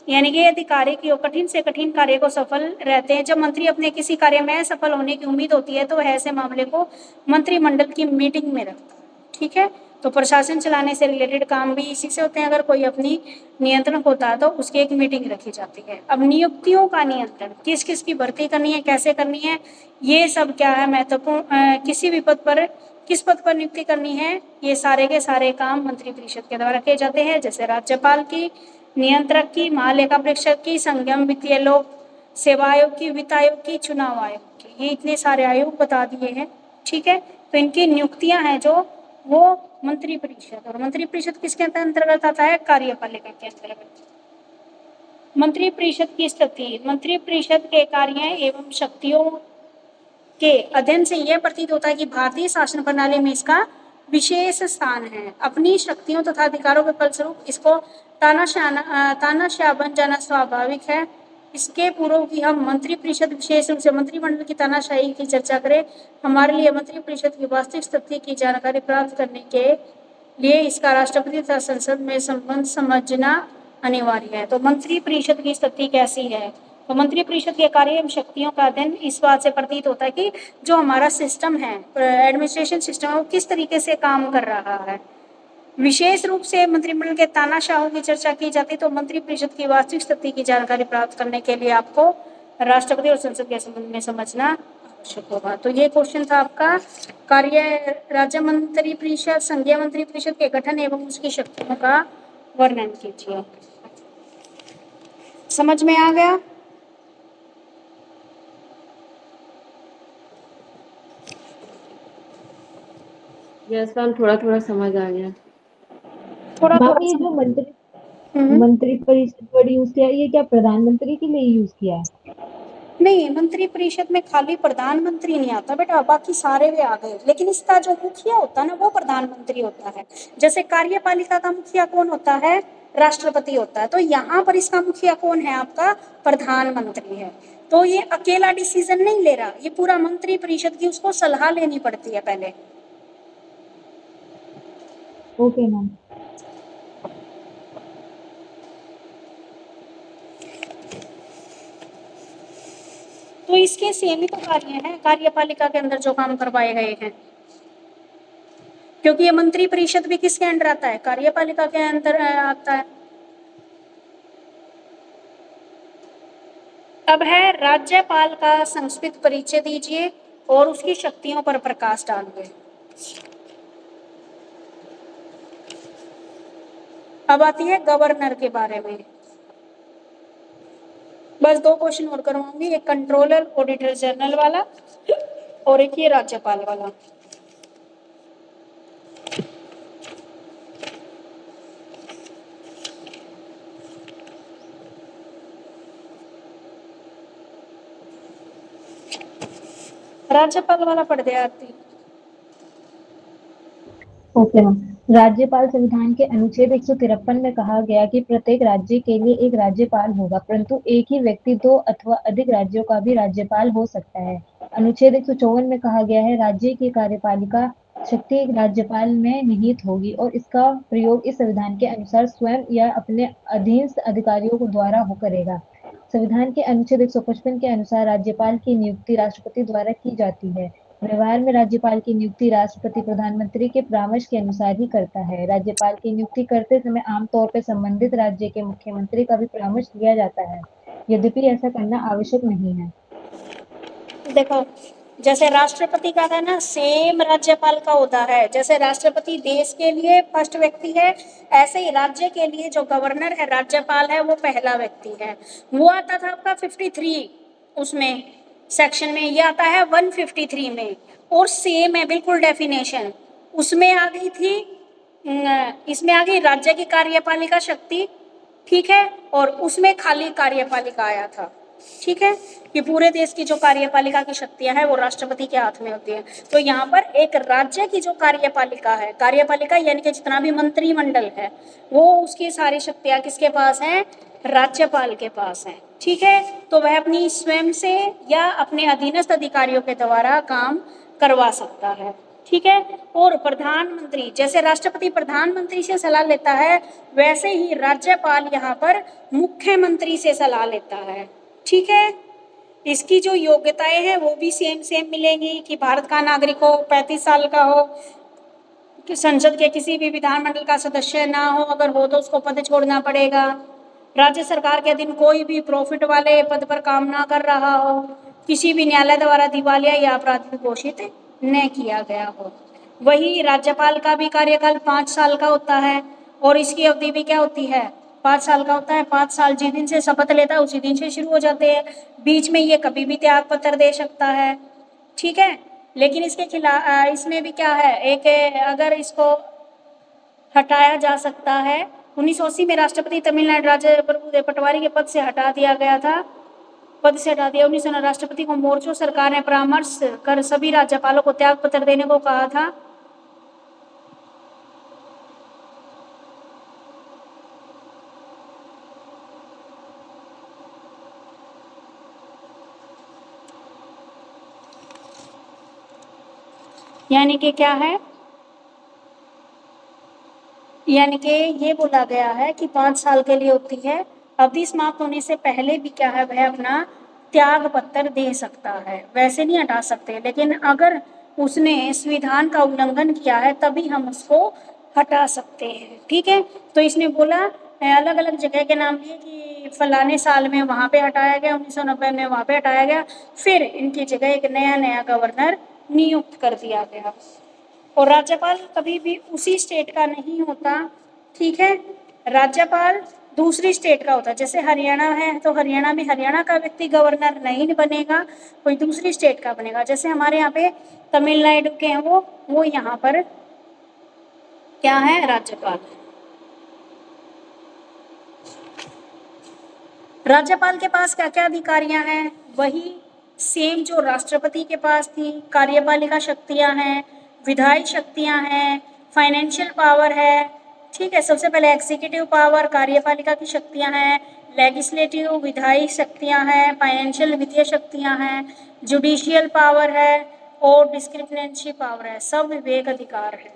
यानी कि अधिकारी की कठिन से कठिन कार्य को सफल रहते हैं। जब मंत्री अपने किसी कार्य में असफल होने की उम्मीद होती है तो वह ऐसे मामले को मंत्रिमंडल की मीटिंग में रखता है, ठीक है। तो प्रशासन चलाने से रिलेटेड काम भी इसी से होते हैं। अगर कोई अपनी नियंत्रण होता है तो उसकी एक मीटिंग रखी जाती है। अब नियुक्तियों का नियंत्रण, किस किस की भर्ती करनी है, कैसे करनी है, ये सब क्या है महत्वपूर्ण। किसी भी पद पर किस पद पर नियुक्ति करनी है, ये सारे के सारे काम मंत्रिपरिषद के द्वारा किए जाते हैं। जैसे राज्यपाल की, नियंत्रक की, महालेखा परीक्षक की, संघम वित्तीय लोक सेवा आयोग की, वित्त आयोग की, चुनाव आयोग की, ये इतने सारे आयोग बता दिए हैं, ठीक है। तो इनकी नियुक्तियां हैं जो वो मंत्रिपरिषद, और मंत्रिपरिषद किसके अंतर्गत आता है, कार्यपालिका के अंतर्गत। मंत्रिपरिषद की स्थिति, मंत्रिपरिषद के कार्य एवं शक्तियों के अध्ययन से यह प्रतीत होता है कि भारतीय शासन प्रणाली में इसका विशेष स्थान है। अपनी शक्तियों तथा अधिकारों के फलस्वरूप इसको तानाशाह बन जाना स्वाभाविक है। इसके पूर्व की हम मंत्रिपरिषद, विशेष रूप से मंत्रिमंडल की तानाशाही की चर्चा करें। हमारे लिए मंत्रिपरिषद की वास्तविक स्थिति की जानकारी प्राप्त करने के लिए इसका राष्ट्रपति तथा संसद में संबंध समझना अनिवार्य है। तो मंत्रिपरिषद की स्थिति कैसी है, तो मंत्रिपरिषद के कार्य एवं शक्तियों का अध्ययन इस बात से प्रतीत होता है कि जो हमारा सिस्टम है, एडमिनिस्ट्रेशन सिस्टम है, वो किस तरीके से काम कर रहा है। विशेष रूप से मंत्रिमंडल के तानाशाहों की चर्चा की जाती तो मंत्रिपरिषद की वास्तविक स्थिति की जानकारी प्राप्त करने के लिए आपको राष्ट्रपति और संसद के संबंध में समझना आवश्यक होगा। तो ये क्वेश्चन था आपका कार्य राज्य मंत्रिपरिषद, संघीय मंत्रिपरिषद के गठन एवं उसकी शक्तियों का वर्णन कीजिए। समझ में आ गया? यस मैम, थोड़ा थोड़ा समझ आ गया। थोड़ा मैम ये जो मंत्री परिषद वर्ड यूज किया है, ये क्या प्रधानमंत्री के लिए यूज किया है? नहीं, मंत्री परिषद में खाली प्रधानमंत्री नहीं आता बेटा, बाकी सारे वे आ गए, लेकिन इसका जो मुखिया होता है ना वो प्रधानमंत्री होता है। जैसे कार्यपालिका का मुखिया कौन होता है? राष्ट्रपति होता है। तो यहाँ पर इसका मुखिया कौन है? आपका प्रधानमंत्री है। तो ये अकेला डिसीजन नहीं ले रहा, ये पूरा मंत्री परिषद की उसको सलाह लेनी पड़ती है पहले। Okay ma'am. तो इसके सेम ही तो कार्य हैं कार्यपालिका के अंदर जो काम करवाए गए हैं, क्योंकि ये मंत्री परिषद भी किसके अंडर आता है? कार्यपालिका के अंदर आता है। अब है राज्यपाल का संस्कृत परिचय दीजिए और उसकी शक्तियों पर प्रकाश डालिए। अब आती है गवर्नर के बारे में। बस 2 क्वेश्चन और करवाऊंगी, एक कंट्रोलर ऑडिटर जनरल वाला और एक ये राज्यपाल वाला। राज्यपाल वाला पढ़ दे आरती। Okay ma'am. राज्यपाल संविधान के अनुच्छेद 153 में कहा गया कि प्रत्येक राज्य के लिए एक राज्यपाल होगा, परंतु एक ही व्यक्ति 2 अथवा अधिक राज्यों का भी राज्यपाल हो सकता है। अनुच्छेद 154 में कहा गया है राज्य की कार्यपालिका शक्ति राज्यपाल में निहित होगी और इसका प्रयोग इस संविधान के अनुसार स्वयं या अपने अधीनस्थ अधिकारियों को द्वारा हो करेगा। संविधान के अनुच्छेद 155 के अनुसार राज्यपाल की नियुक्ति राष्ट्रपति द्वारा की जाती है। व्यवहार में राज्यपाल की नियुक्ति राष्ट्रपति प्रधानमंत्री के परामर्श के अनुसार ही करता है। राज्यपाल की नियुक्ति करते समय आमतौर पर संबंधित राज्य के मुख्यमंत्री का भी परामर्श लिया जाता है, यद्यपि ऐसा करना आवश्यक नहीं है। देखो, जैसे राष्ट्रपति का है ना, सेम राज्यपाल का होता है। जैसे राष्ट्रपति देश के लिए फर्स्ट व्यक्ति है, ऐसे ही राज्य के लिए जो गवर्नर है, राज्यपाल है, वो पहला व्यक्ति है। वो आता था आपका 53 उसमें सेक्शन में, ये आता है 153 में, और सेम है बिल्कुल डेफिनेशन। उसमें आ गई थी, इसमें आ गई राज्य की कार्यपालिका शक्ति, ठीक है, और उसमें खाली कार्यपालिका आया था, ठीक है, कि पूरे देश की जो कार्यपालिका की शक्तियां हैं वो राष्ट्रपति के हाथ में होती है। तो यहाँ पर एक राज्य की जो कार्यपालिका है, कार्यपालिका यानी कि जितना भी मंत्रिमंडल है, वो उसकी सारी शक्तियां किसके पास हैं? राज्यपाल के पास हैं, ठीक है। तो वह अपनी स्वयं से या अपने अधीनस्थ अधिकारियों के द्वारा काम करवा सकता है, ठीक है। और प्रधानमंत्री, जैसे राष्ट्रपति प्रधानमंत्री से सलाह लेता है, वैसे ही राज्यपाल यहाँ पर मुख्यमंत्री से सलाह लेता है, ठीक है। इसकी जो योग्यताएं हैं वो भी सेम मिलेंगी कि भारत का नागरिक हो, 35 साल का हो, कि संसद के किसी भी विधानमंडल का सदस्य ना हो, अगर हो तो उसको पद छोड़ना पड़ेगा, राज्य सरकार के अधीन कोई भी प्रॉफिट वाले पद पर काम ना कर रहा हो, किसी भी न्यायालय द्वारा दिवालिया या अपराधी घोषित न किया गया हो। वही राज्यपाल का भी कार्यकाल 5 साल का होता है और इसकी अवधि भी क्या होती है? 5 साल का होता है। 5 साल जिस दिन से शपथ लेता है उसी दिन से शुरू हो जाते हैं, बीच में ये कभी भी त्याग पत्र दे सकता है, ठीक है। लेकिन इसके खिलाफ इसमें भी क्या है, एक अगर इसको हटाया जा सकता है, 1980 में राष्ट्रपति तमिलनाडु राज्य प्रभु पटवारी के पद से हटा दिया गया था, पद से हटा दिया। 1900 राष्ट्रपति को मोर्चो सरकार ने परामर्श कर सभी राज्यपालों को त्याग पत्र देने को कहा था। यानी कि क्या है, यानी कि ये बोला गया है कि 5 साल के लिए होती है, अवधि समाप्त होने से पहले भी क्या है, वह अपना त्याग पत्र दे सकता है, वैसे नहीं हटा सकते। लेकिन अगर उसने संविधान का उल्लंघन किया है तभी हम उसको हटा सकते हैं। ठीक है, तो इसने बोला अलग अलग जगह के नाम लिए कि फलाने साल में वहाँ पे हटाया गया, 1990 में वहाँ पे हटाया गया, फिर इनकी जगह एक नया गवर्नर नियुक्त कर दिया गया। और राज्यपाल कभी भी उसी स्टेट का नहीं होता। ठीक है, राज्यपाल दूसरी स्टेट का होता है। जैसे हरियाणा है तो हरियाणा में हरियाणा का व्यक्ति गवर्नर नहीं बनेगा, कोई दूसरी स्टेट का बनेगा। जैसे हमारे यहाँ पे तमिलनाडु के हैं वो यहाँ पर क्या है, राज्यपाल। राज्यपाल के पास क्या क्या अधिकारियां हैं, वही सेम जो राष्ट्रपति के पास थी। कार्यपालिका शक्तियां हैं, विधायी शक्तियां हैं, फाइनेंशियल पावर है। ठीक है, सबसे पहले एग्जीक्यूटिव पावर कार्यपालिका की शक्तियां हैं, लेजिस्लेटिव विधायी शक्तियां हैं, फाइनेंशियल वित्तीय शक्तियां हैं, जुडिशियल पावर है और डिस्क्रिमिनेंसी पावर है, सब विवेक अधिकार है।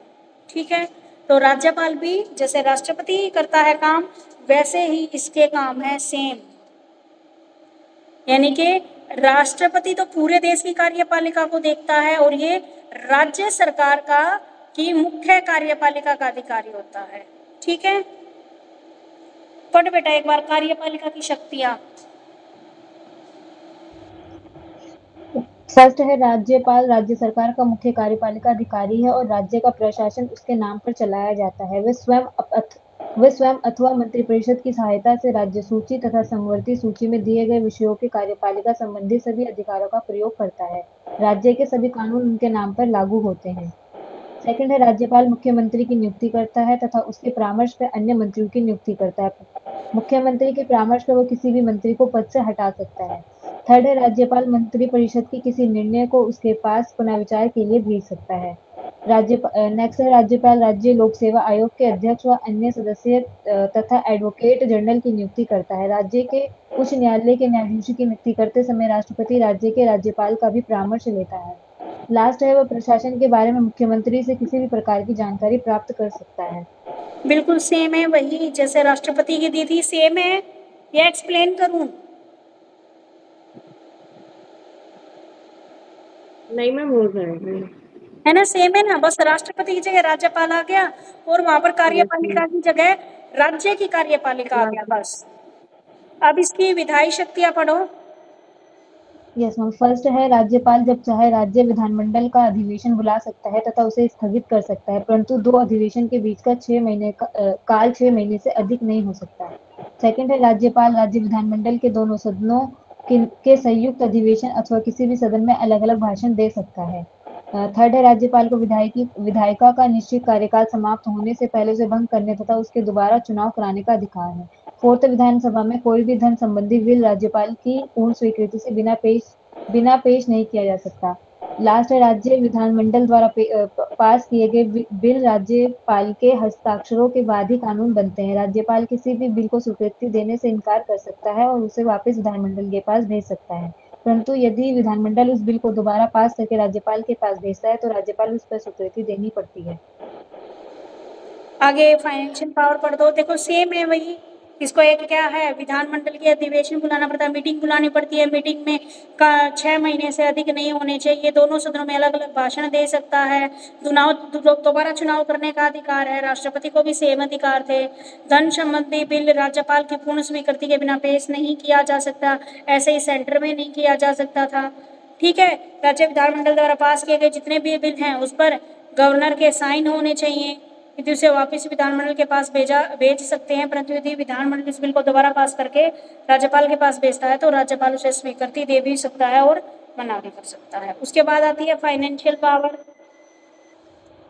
ठीक है, तो राज्यपाल भी जैसे राष्ट्रपति करता है काम, वैसे ही इसके काम है सेम। यानी कि राष्ट्रपति तो पूरे देश की कार्यपालिका को देखता है और ये राज्य सरकार का की मुख्य कार्यपालिका का अधिकारी होता है। ठीक है, पढ़ बेटा एक बार कार्यपालिका की शक्तियां। फर्स्ट है राज्यपाल राज्य सरकार का मुख्य कार्यपालिका अधिकारी है और राज्य का प्रशासन उसके नाम पर चलाया जाता है। वे स्वयं अथवा मंत्रिपरिषद की सहायता से राज्य सूची तथा समवर्ती सूची में दिए गए विषयों के कार्यपालिका संबंधी सभी अधिकारों का प्रयोग करता है। राज्य के सभी कानून उनके नाम पर लागू होते हैं। सेकंड है राज्यपाल मुख्यमंत्री की नियुक्ति करता है तथा उसके परामर्श पर अन्य मंत्रियों की नियुक्ति करता है। मुख्यमंत्री के परामर्श पर वो किसी भी मंत्री को पद से हटा सकता है। थर्ड है राज्यपाल मंत्रिपरिषद के किसी निर्णय को उसके पास पुनर्विचार के लिए भेज सकता है। नेक्स्ट है राज्यपाल राज्य लोक सेवा आयोग के अध्यक्ष व अन्य सदस्य तथा एडवोकेट जनरल की नियुक्ति करता है। राज्य के उच्च न्यायालय के न्यायाधीश की नियुक्ति करते समय राष्ट्रपति राज्य के राज्यपाल का भी परामर्श लेता है। लास्ट है वह प्रशासन के बारे में मुख्यमंत्री से किसी भी प्रकार की जानकारी प्राप्त कर सकता है। बिल्कुल सेम है, वही जैसे राष्ट्रपति की दी थी सेम है या एक्सप्लेन करूं? नहीं मैं बोल रही हूँ, है ना, सेम है ना, बस राष्ट्रपति की जगह राज्यपाल आ गया और वहां पर कार्यपालिका की जगह राज्य की कार्यपालिका आ गया बस। अब इसकी विधायी शक्तियां पढ़ो। यस मैम, फर्स्ट है राज्यपाल जब चाहे राज्य विधानमंडल का अधिवेशन बुला सकता है तथा उसे स्थगित कर सकता है, परंतु दो अधिवेशन के बीच का 6 महीने का काल 6 महीने से अधिक नहीं हो सकता। सेकंड है राज्यपाल राज्य विधानमंडल के दोनों सदनों के संयुक्त अधिवेशन अथवा किसी भी सदन में अलग अलग भाषण दे सकता है। थर्ड है राज्यपाल को विधायिका का निश्चित कार्यकाल समाप्त होने से पहले उसे भंग करने तथा उसके दोबारा चुनाव कराने का अधिकार है। फोर्थ, विधानसभा में कोई भी धन संबंधी बिल राज्यपाल की पूर्ण स्वीकृति से बिना पेश नहीं किया जा सकता। लास्ट है राज्य विधानमंडल द्वारा पास किए गए बिल राज्यपाल के हस्ताक्षरों के बाद ही कानून बनते हैं। राज्यपाल किसी भी बिल को स्वीकृति देने से इनकार कर सकता है और उसे वापस विधानमंडल के पास भेज सकता है, परंतु यदि विधानमंडल उस बिल को दोबारा पास करके राज्यपाल के पास भेजता है तो राज्यपाल उस पर स्वीकृति देनी पड़ती है। आगे फाइनेंशियल पावर पढ़ दो। देखो सेम है वही, इसको एक क्या है, विधानमंडल की अधिवेशन बुलाना पड़ता है, मीटिंग बुलानी पड़ती है। मीटिंग में का 6 महीने से अधिक नहीं होने चाहिए। दोनों सदनों में अलग अलग भाषण दे सकता है। दोबारा चुनाव करने का अधिकार है। राष्ट्रपति को भी सेम अधिकार थे। धन संबंधी बिल राज्यपाल की पूर्ण स्वीकृति के बिना पेश नहीं किया जा सकता, ऐसे ही सेंटर में नहीं किया जा सकता था। ठीक है, राज्य विधानमंडल द्वारा पास किए गए जितने भी बिल हैं उस पर गवर्नर के साइन होने चाहिए, यदि उसे वापस विधानमंडल के पास भेज सकते हैं, परंतु यदि विधानमंडल इस बिल को दोबारा पास करके राज्यपाल के पास भेजता है तो राज्यपाल उसे स्वीकृति दे भी सकता है और मना भी कर सकता है। उसके बाद आती है फाइनेंशियल पावर।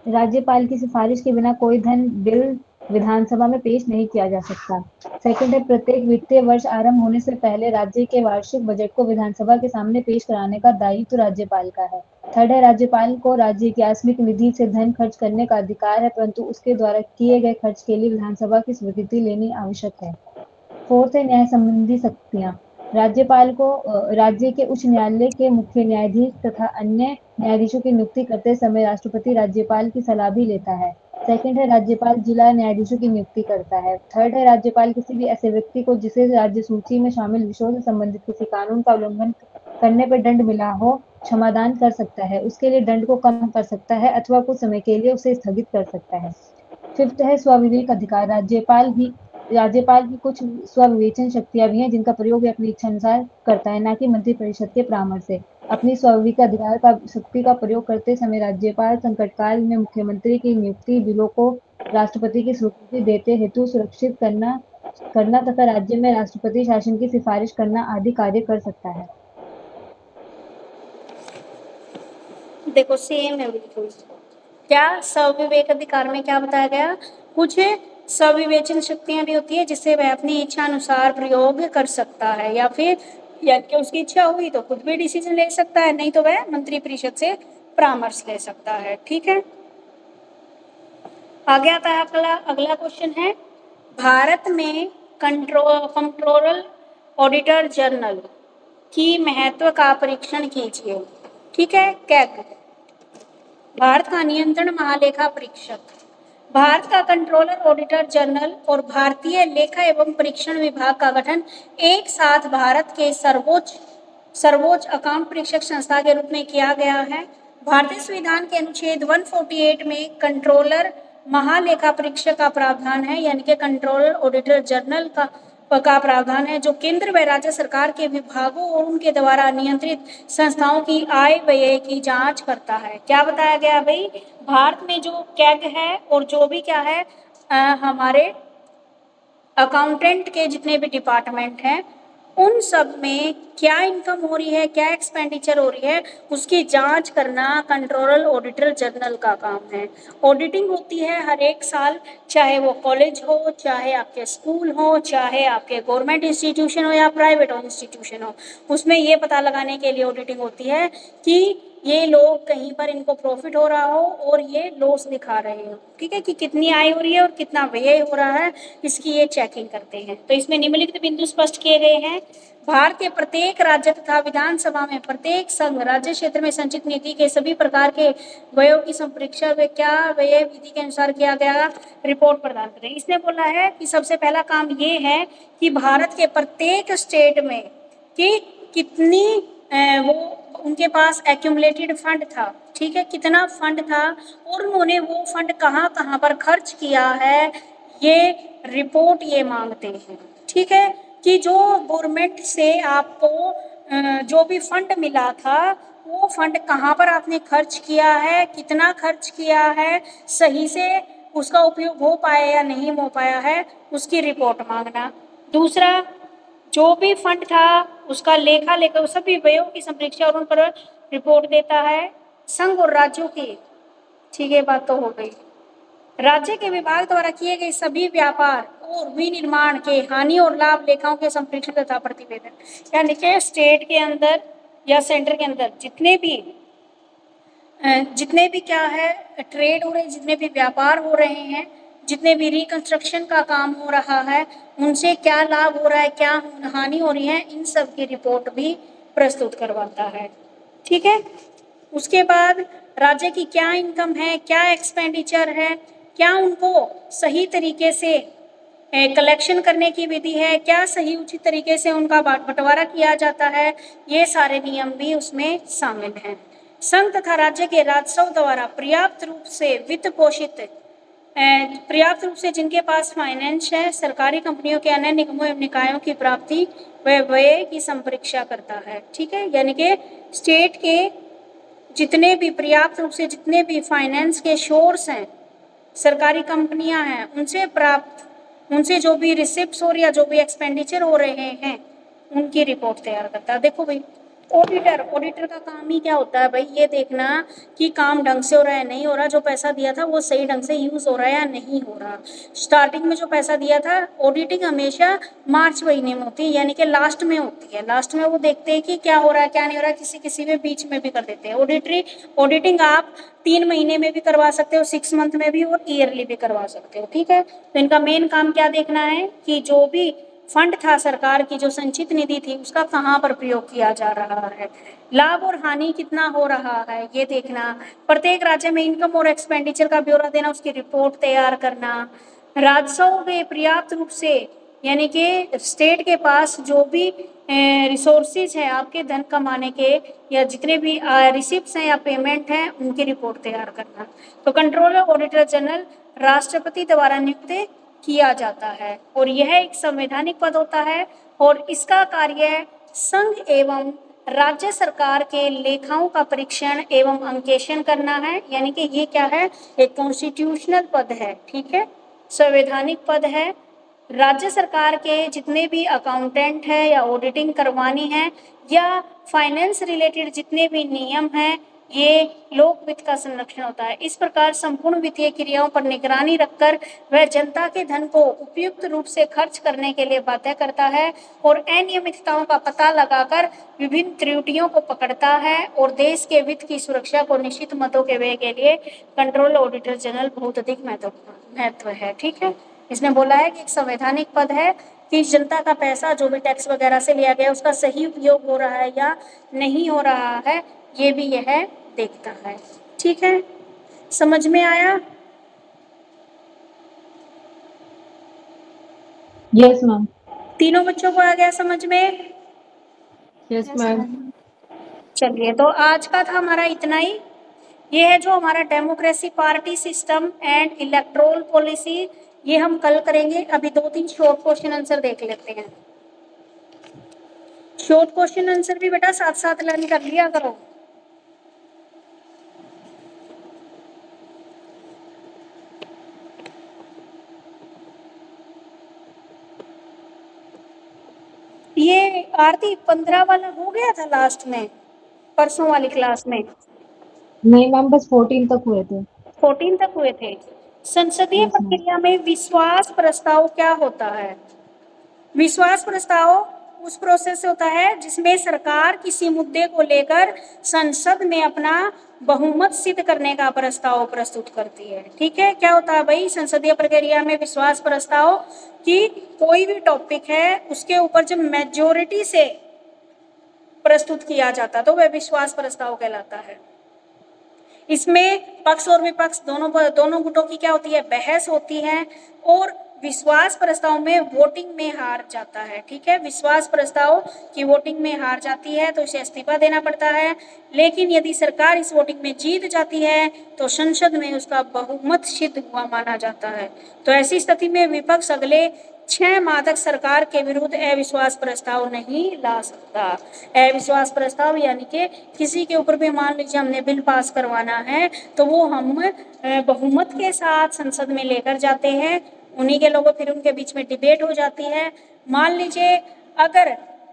राज्यपाल की सिफारिश के बिना कोई धन बिल विधानसभा में पेश नहीं किया जा सकता। सेकंड है प्रत्येक वित्तीय वर्ष आरंभ होने से पहले राज्य के वार्षिक बजट को विधानसभा के सामने पेश कराने का दायित्व राज्यपाल का है। थर्ड है राज्यपाल को राज्य की आकस्मिक निधि से धन खर्च करने का अधिकार है, परंतु उसके द्वारा किए गए खर्च के लिए विधानसभा की स्वीकृति लेनी आवश्यक है। फोर्थ है न्याय संबंधी शक्तियां। राज्यपाल को राज्य के उच्च न्यायालय के मुख्य न्यायाधीश तथा अन्य न्यायाधीशों की नियुक्ति करते समय राष्ट्रपति राज्यपाल की सलाह भी लेता है। सेकंड है राज्यपाल जिला न्यायाधीशों की नियुक्ति करता है। थर्ड है राज्यपाल किसी भी ऐसे व्यक्ति को जिसे राज्य सूची में शामिल विषयों से संबंधित किसी कानून का उल्लंघन करने पर दंड मिला हो क्षमादान कर सकता है, उसके लिए दंड को कम कर सकता है अथवा कुछ समय के लिए उसे स्थगित कर सकता है। फिफ्थ है स्वविवेक अधिकार। राज्यपाल की कुछ स्वविवेचन शक्तियां भी हैं जिनका प्रयोग वे अपनी इच्छा अनुसार करता है, ना कि मंत्रिपरिषद के परामर्श से। अपनी स्वविवेक अधिकार का शक्ति का प्रयोग करते समय राज्यपाल संकटकाल में मुख्यमंत्री की नियुक्ति, बिलों को राष्ट्रपति की स्वीकृति देते हेतु सुरक्षित करना करना तथा राज्य में राष्ट्रपति शासन की सिफारिश करना आदि कार्य कर सकता है। देखो सेम है बिल्कुल। क्या स्वविवेक अधिकार में क्या बताया गया? कुछ स्वविवेचन शक्तियां भी होती है जिससे वह अपनी इच्छा अनुसार प्रयोग कर सकता है, या फिर यदि उसकी इच्छा हुई तो खुद भी डिसीजन ले सकता है, नहीं तो वह मंत्रिपरिषद से परामर्श ले सकता है। ठीक है, आगे आता है अगला अगला क्वेश्चन है, भारत में कंट्रोलर ऑडिटर जनरल की महत्व का परीक्षण कीजिए। ठीक है, कैग भारत का नियंत्रण महालेखा परीक्षक, भारत का कंट्रोलर ऑडिटर जनरल और भारतीय लेखा एवं परीक्षण विभाग का गठन एक साथ भारत के सर्वोच्च अकाउंट परीक्षक संस्था के रूप में किया गया है। भारतीय संविधान के अनुच्छेद 148 में कंट्रोलर महालेखा परीक्षक का प्रावधान है, यानी कि कंट्रोलर ऑडिटर जनरल का प्रावधान है, जो केंद्र व राज्य सरकार के विभागों और उनके द्वारा नियंत्रित संस्थाओं की आय व्यय की जांच करता है। क्या बताया गया भाई? भारत में जो कैग है और जो भी क्या है हमारे अकाउंटेंट के जितने भी डिपार्टमेंट हैं उन सब में क्या इनकम हो रही है, क्या एक्सपेंडिचर हो रही है, उसकी जांच करना कंट्रोलर ऑडिटर जनरल का काम है। ऑडिटिंग होती है हर एक साल, चाहे वो कॉलेज हो, चाहे आपके स्कूल हो, चाहे आपके गवर्नमेंट इंस्टीट्यूशन हो या प्राइवेट इंस्टीट्यूशन हो, उसमें ये पता लगाने के लिए ऑडिटिंग होती है कि ये लोग कहीं पर इनको प्रॉफिट हो रहा हो और ये लॉस दिखा रहे हो। ठीक है, कि कितनी आय हो रही है और कितना व्यय हो रहा है, इसकी ये चेकिंग करते हैं। तो इसमें निम्नलिखित बिंदु स्पष्ट किए गए हैं। भारत के प्रत्येक राज्य तथा विधानसभा में प्रत्येक संघ राज्य क्षेत्र में संचित निधि के सभी प्रकार के व्ययों की संप्रेक्षण व क्या व्यय विधि के अनुसार किया गया, रिपोर्ट प्रदान करें। इसने बोला है कि सबसे पहला काम ये है कि भारत के प्रत्येक स्टेट में कि कितनी वो उनके पास एक्यूमुलेटेड फंड था। ठीक है, कितना फंड था और उन्होंने वो फंड कहाँ कहाँ पर खर्च किया है, ये रिपोर्ट ये मांगते हैं। ठीक है, कि जो गवर्नमेंट से आपको जो भी फंड मिला था वो फंड कहाँ पर आपने खर्च किया है, कितना खर्च किया है, सही से उसका उपयोग हो पाया या नहीं हो पाया है, उसकी रिपोर्ट मांगना। दूसरा, जो भी फंड था उसका लेखा लेकर सभी व्ययों की संप्रेक्षण और उन पर रिपोर्ट देता है। संघ और राज्यों की, ठीक है बात तो हो गई, राज्य के विभाग द्वारा किए गए सभी व्यापार और विनिर्माण के हानि और लाभ लेखाओं के संप्रेक्षण तथा प्रतिवेदन, यानी कि स्टेट के अंदर या सेंटर के अंदर जितने भी क्या है ट्रेड हो रहे, जितने भी व्यापार हो रहे हैं, जितने भी रिकंस्ट्रक्शन का काम हो रहा है, उनसे क्या लाभ हो रहा है, क्या हानि हो रही है, इन सब की रिपोर्ट भी प्रस्तुत करवाता है। ठीक है, उसके बाद राज्य की क्या इनकम है, क्या एक्सपेंडिचर है, क्या उनको सही तरीके से कलेक्शन करने की विधि है, क्या सही उचित तरीके से उनका बंटवारा किया जाता है, ये सारे नियम भी उसमें शामिल हैं। संघ तथा राज्य के राजस्व द्वारा पर्याप्त रूप से वित्त पोषित पर्याप्त रूप से जिनके पास फाइनेंस है, सरकारी कंपनियों के अन्य निगमों एवं निकायों की प्राप्ति व व्यय की संपरीक्षा करता है। ठीक है, यानी कि स्टेट के जितने भी पर्याप्त रूप से जितने भी फाइनेंस के सोर्स हैं, सरकारी कंपनियां हैं, उनसे जो भी रिसिप्ट्स हो रही है, जो भी एक्सपेंडिचर हो रहे हैं, उनकी रिपोर्ट तैयार करता है। देखो भाई, ऑडिटर का काम ही क्या होता है भाई, ये देखना कि काम ढंग से हो रहा है नहीं हो रहा, जो पैसा दिया था वो सही ढंग से यूज हो रहा है या नहीं हो रहा। स्टार्टिंग में जो पैसा दिया था, ऑडिटिंग हमेशा मार्च महीने में होती है, यानी कि लास्ट में होती है। लास्ट में वो देखते हैं कि क्या हो रहा है क्या नहीं हो रहा, किसी में बीच में भी कर देते हैं। ऑडिटिंग आप 3 महीने में भी करवा सकते हो, 6 मंथ में भी, और ईयरली भी करवा सकते हो। ठीक है, तो इनका मेन काम क्या देखना है कि जो भी फंड था सरकार की, जो संचित निधि थी, उसका कहाँ पर प्रयोग किया जा रहा है, लाभ और हानि कितना हो रहा है, ये देखना। प्रत्येक राज्य में इनकम और एक्सपेंडिचर का ब्यौरा देना, उसकी रिपोर्ट तैयार करना। राजस्व में पर्याप्त रूप से, यानी कि स्टेट के पास जो भी रिसोर्सेज है आपके धन कमाने के, या जितने भी रिसिप्ट्स हैं या पेमेंट हैं, उनकी रिपोर्ट तैयार करना। तो कंट्रोलर ऑडिटर जनरल राष्ट्रपति द्वारा नियुक्त किया जाता है और यह एक संवैधानिक पद होता है और इसका कार्य संघ एवं राज्य सरकार के लेखाओं का परीक्षण एवं अंकेक्षण करना है। यानी कि ये क्या है, एक कॉन्स्टिट्यूशनल पद है, ठीक है, संवैधानिक पद है। राज्य सरकार के जितने भी अकाउंटेंट है या ऑडिटिंग करवानी है या फाइनेंस रिलेटेड जितने भी नियम हैं, ये लोक वित्त का संरक्षण होता है। इस प्रकार संपूर्ण वित्तीय क्रियाओं पर निगरानी रखकर वह जनता के धन को उपयुक्त रूप से खर्च करने के लिए बाध्य करता है और अनियमितताओं का पता लगाकर विभिन्न त्रुटियों को पकड़ता है और देश के वित्त की सुरक्षा को निश्चित मतों के व्यय के लिए कंट्रोल ऑडिटर जनरल बहुत अधिक महत्व है, ठीक है। इसने बोला है कि एक संवैधानिक पद है कि जनता का पैसा जो भी टैक्स वगैरह से लिया गया उसका सही उपयोग हो रहा है या नहीं हो रहा है, ये भी यह देखता है, ठीक है। समझ में आया? Yes ma'am. तीनों बच्चों को आ गया समझ में? Yes ma'am. चलिए, तो आज का था हमारा इतना ही। ये है जो हमारा democracy, party system and electoral policy, ये हम कल करेंगे। अभी 2-3 शॉर्ट क्वेश्चन आंसर देख लेते हैं। शॉर्ट क्वेश्चन आंसर भी बेटा साथ साथ लर्न कर लिया करो। ये आरती 15 वाला हो गया था लास्ट में, परसों वाली क्लास में? नहीं मैम, बस 14 तक हुए थे। 14 तक हुए थे। संसदीय Yes, ma'am. प्रक्रिया में विश्वास प्रस्ताव क्या होता है? विश्वास प्रस्ताव उस प्रोसेस से होता है जिसमें सरकार किसी मुद्दे को लेकर संसद में अपना बहुमत सिद्ध करने का प्रस्ताव प्रस्तुत करती है, ठीक है। क्या होता है भाई संसदीय प्रक्रिया में विश्वास प्रस्ताव? कि कोई भी टॉपिक है उसके ऊपर जब मेजोरिटी से प्रस्तुत किया जाता तो वह विश्वास प्रस्ताव कहलाता है। इसमें पक्ष और विपक्ष दोनों गुटों की क्या होती है, बहस होती है और विश्वास प्रस्ताव में वोटिंग में हार जाता है, ठीक है। विश्वास प्रस्ताव की वोटिंग में हार जाती है तो इसे इस्तीफा देना पड़ता है, लेकिन यदि सरकार इस वोटिंग में जीत जाती है तो संसद में उसका बहुमत सिद्ध हुआ माना जाता है। तो ऐसी स्थिति में विपक्ष अगले 6 माह तक सरकार के विरुद्ध अविश्वास प्रस्ताव नहीं ला सकता। अविश्वास प्रस्ताव यानी कि किसी के ऊपर भी मान लीजिए हमने बिल पास करवाना है तो वो हम बहुमत के साथ संसद में लेकर जाते हैं, उन्हीं के लोगों फिर उनके बीच में डिबेट हो जाती है। मान लीजिए अगर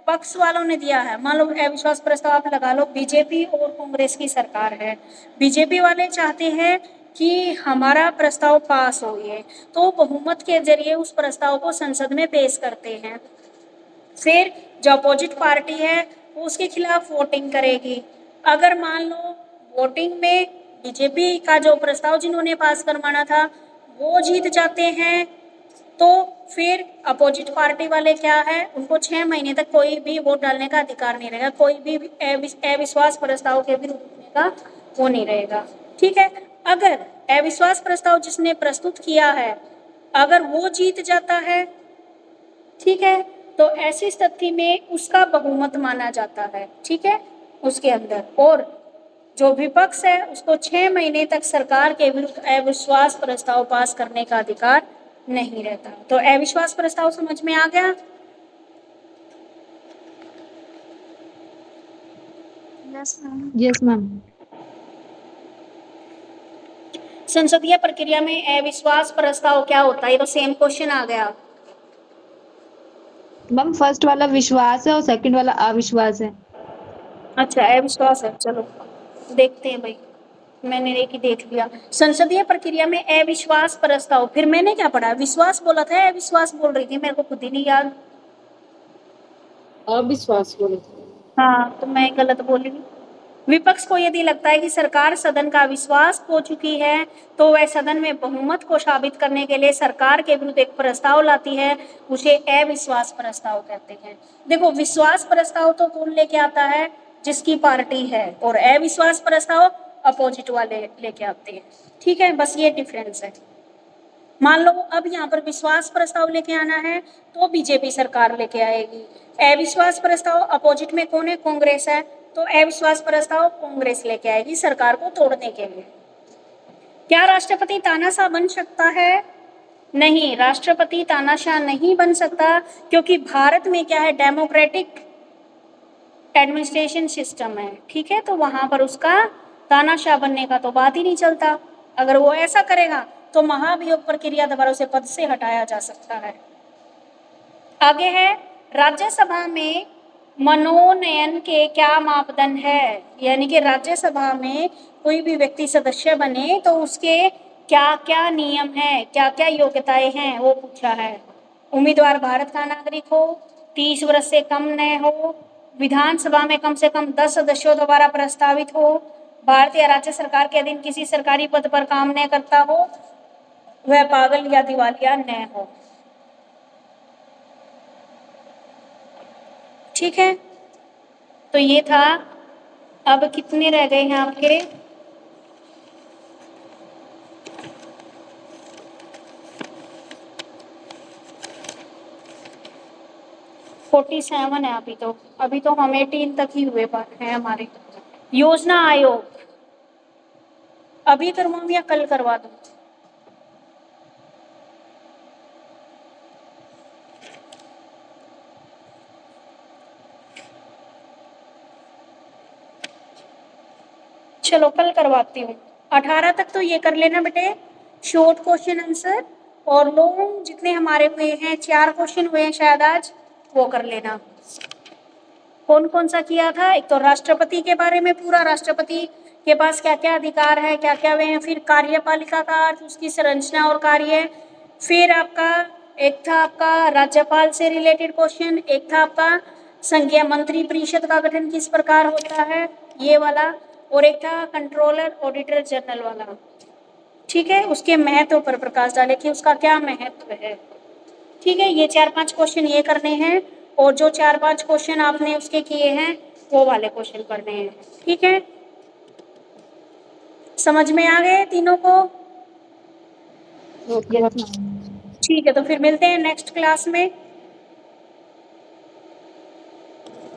पक्ष वालों ने दिया है, मान लो अविश्वास प्रस्ताव आप लगा लो, बीजेपी और कांग्रेस की सरकार है, बीजेपी वाले चाहते हैं कि हमारा प्रस्ताव पास हो गए तो बहुमत के जरिए उस प्रस्ताव को संसद में पेश करते हैं। फिर जो अपोजिट पार्टी है वो उसके खिलाफ वोटिंग करेगी। अगर मान लो वोटिंग में बीजेपी का जो प्रस्ताव जिन्होंने पास करवाना था वो जीत जाते हैं तो फिर अपोजिट पार्टी वाले क्या है, उनको 6 महीने तक कोई भी वोट डालने का अधिकार नहीं रहेगा, कोई भी अविश्वास प्रस्ताव के विरुद्ध होने का वो नहीं रहेगा, ठीक है। अगर अविश्वास प्रस्ताव जिसने प्रस्तुत किया है अगर वो जीत जाता है, ठीक है, तो ऐसी स्थिति में उसका बहुमत माना जाता है, ठीक है, उसके अंदर, और जो विपक्ष है उसको 6 महीने तक सरकार के विरुद्ध अविश्वास प्रस्ताव पास करने का अधिकार नहीं रहता। तो अविश्वास प्रस्ताव समझ में आ गया? Yes ma'am. संसदीय प्रक्रिया में अविश्वास प्रस्ताव क्या होता है? ये तो सेम क्वेश्चन आ गया। मैम फर्स्ट वाला विश्वास है और सेकंड वाला अविश्वास है। अच्छा अविश्वास है, चलो देखते हैं भाई, मैंने एक ही देख लिया। संसदीय प्रक्रिया में अविश्वास प्रस्ताव, फिर मैंने क्या पढ़ा, विश्वास बोला था अविश्वास बोल रही थी, मेरे को खुद ही नहीं याद। अविश्वास बोले थे। हाँ तो मैं गलत बोली। विपक्ष को यदि लगता है कि सरकार सदन का विश्वास खो चुकी है तो वह सदन में बहुमत को साबित करने के लिए सरकार के विरुद्ध एक प्रस्ताव लाती है, उसे अविश्वास प्रस्ताव कहते हैं। देखो विश्वास प्रस्ताव तो कौन लेके आता है, जिसकी पार्टी है, और अविश्वास प्रस्ताव अपोजिट वाले लेके आते हैं, ठीक है, बस ये डिफरेंस है। मान लो अब यहाँ पर विश्वास प्रस्ताव लेके आना है तो बीजेपी सरकार लेके आएगी, अविश्वास प्रस्ताव अपोजिट में कौन है, कांग्रेस है, तो अविश्वास प्रस्ताव कांग्रेस लेके आएगी सरकार को तोड़ने के लिए। क्या राष्ट्रपति तानाशाह बन सकता है? नहीं, राष्ट्रपति तानाशाह नहीं बन सकता, क्योंकि भारत में क्या है, डेमोक्रेटिक एडमिनिस्ट्रेशन सिस्टम है, ठीक है। तो वहां पर उसका तानाशाह बनने का तो बात ही नहीं चलता। अगर वो ऐसा करेगा तो महाभियोग प्रक्रिया द्वारा उसे पद से हटाया जा सकता है। आगे है, राज्यसभा में मनोनयन के क्या मापदंड है? यानी कि राज्यसभा में कोई भी व्यक्ति सदस्य बने तो उसके क्या क्या नियम हैं, क्या क्या योग्यताएं हैं, वो पूछा है। उम्मीदवार भारत का नागरिक हो, 30 वर्ष से कम न हो, विधानसभा में कम से कम 10 सदस्यों द्वारा प्रस्तावित हो, भारतीय राज्य सरकार के अधीन किसी सरकारी पद पर काम न करता हो, वह पागल या दिवालिया न हो। ठीक है, तो ये था। अब कितने रह गए हैं आपके? फोर्टी 47 है अभी तो हम 18 तक ही हुए हैं हमारे। योजना आयोग अभी करवाऊं या कल करवा दूं? चलो कल करवाती हूँ। 18 तक तो ये कर लेना बेटे, शॉर्ट क्वेश्चन आंसर, और लॉन्ग जितने हमारे हुए हैं, 4 क्वेश्चन हुए हैं शायद आज, वो कर लेना। कौन कौन सा किया था? एक तो राष्ट्रपति के बारे में, पूरा राष्ट्रपति के पास क्या क्या अधिकार है, क्या क्या वे हैं, फिर कार्यपालिका का अर्थ, उसकी संरचना और कार्य, फिर आपका एक था आपका राज्यपाल से रिलेटेड क्वेश्चन, एक था आपका संघीय मंत्री परिषद का गठन किस प्रकार होता है, ये वाला, और एक था कंट्रोलर ऑडिटर जनरल वाला। ठीक है, उसके महत्व पर प्रकाश डाले कि उसका क्या महत्व है। ठीक है, ये 4-5 क्वेश्चन ये करने हैं, और जो 4-5 क्वेश्चन आपने उसके किए हैं वो वाले क्वेश्चन करने हैं। ठीक है, समझ में आ गए तीनों को? ओके। ठीक है, तो फिर मिलते हैं नेक्स्ट क्लास में।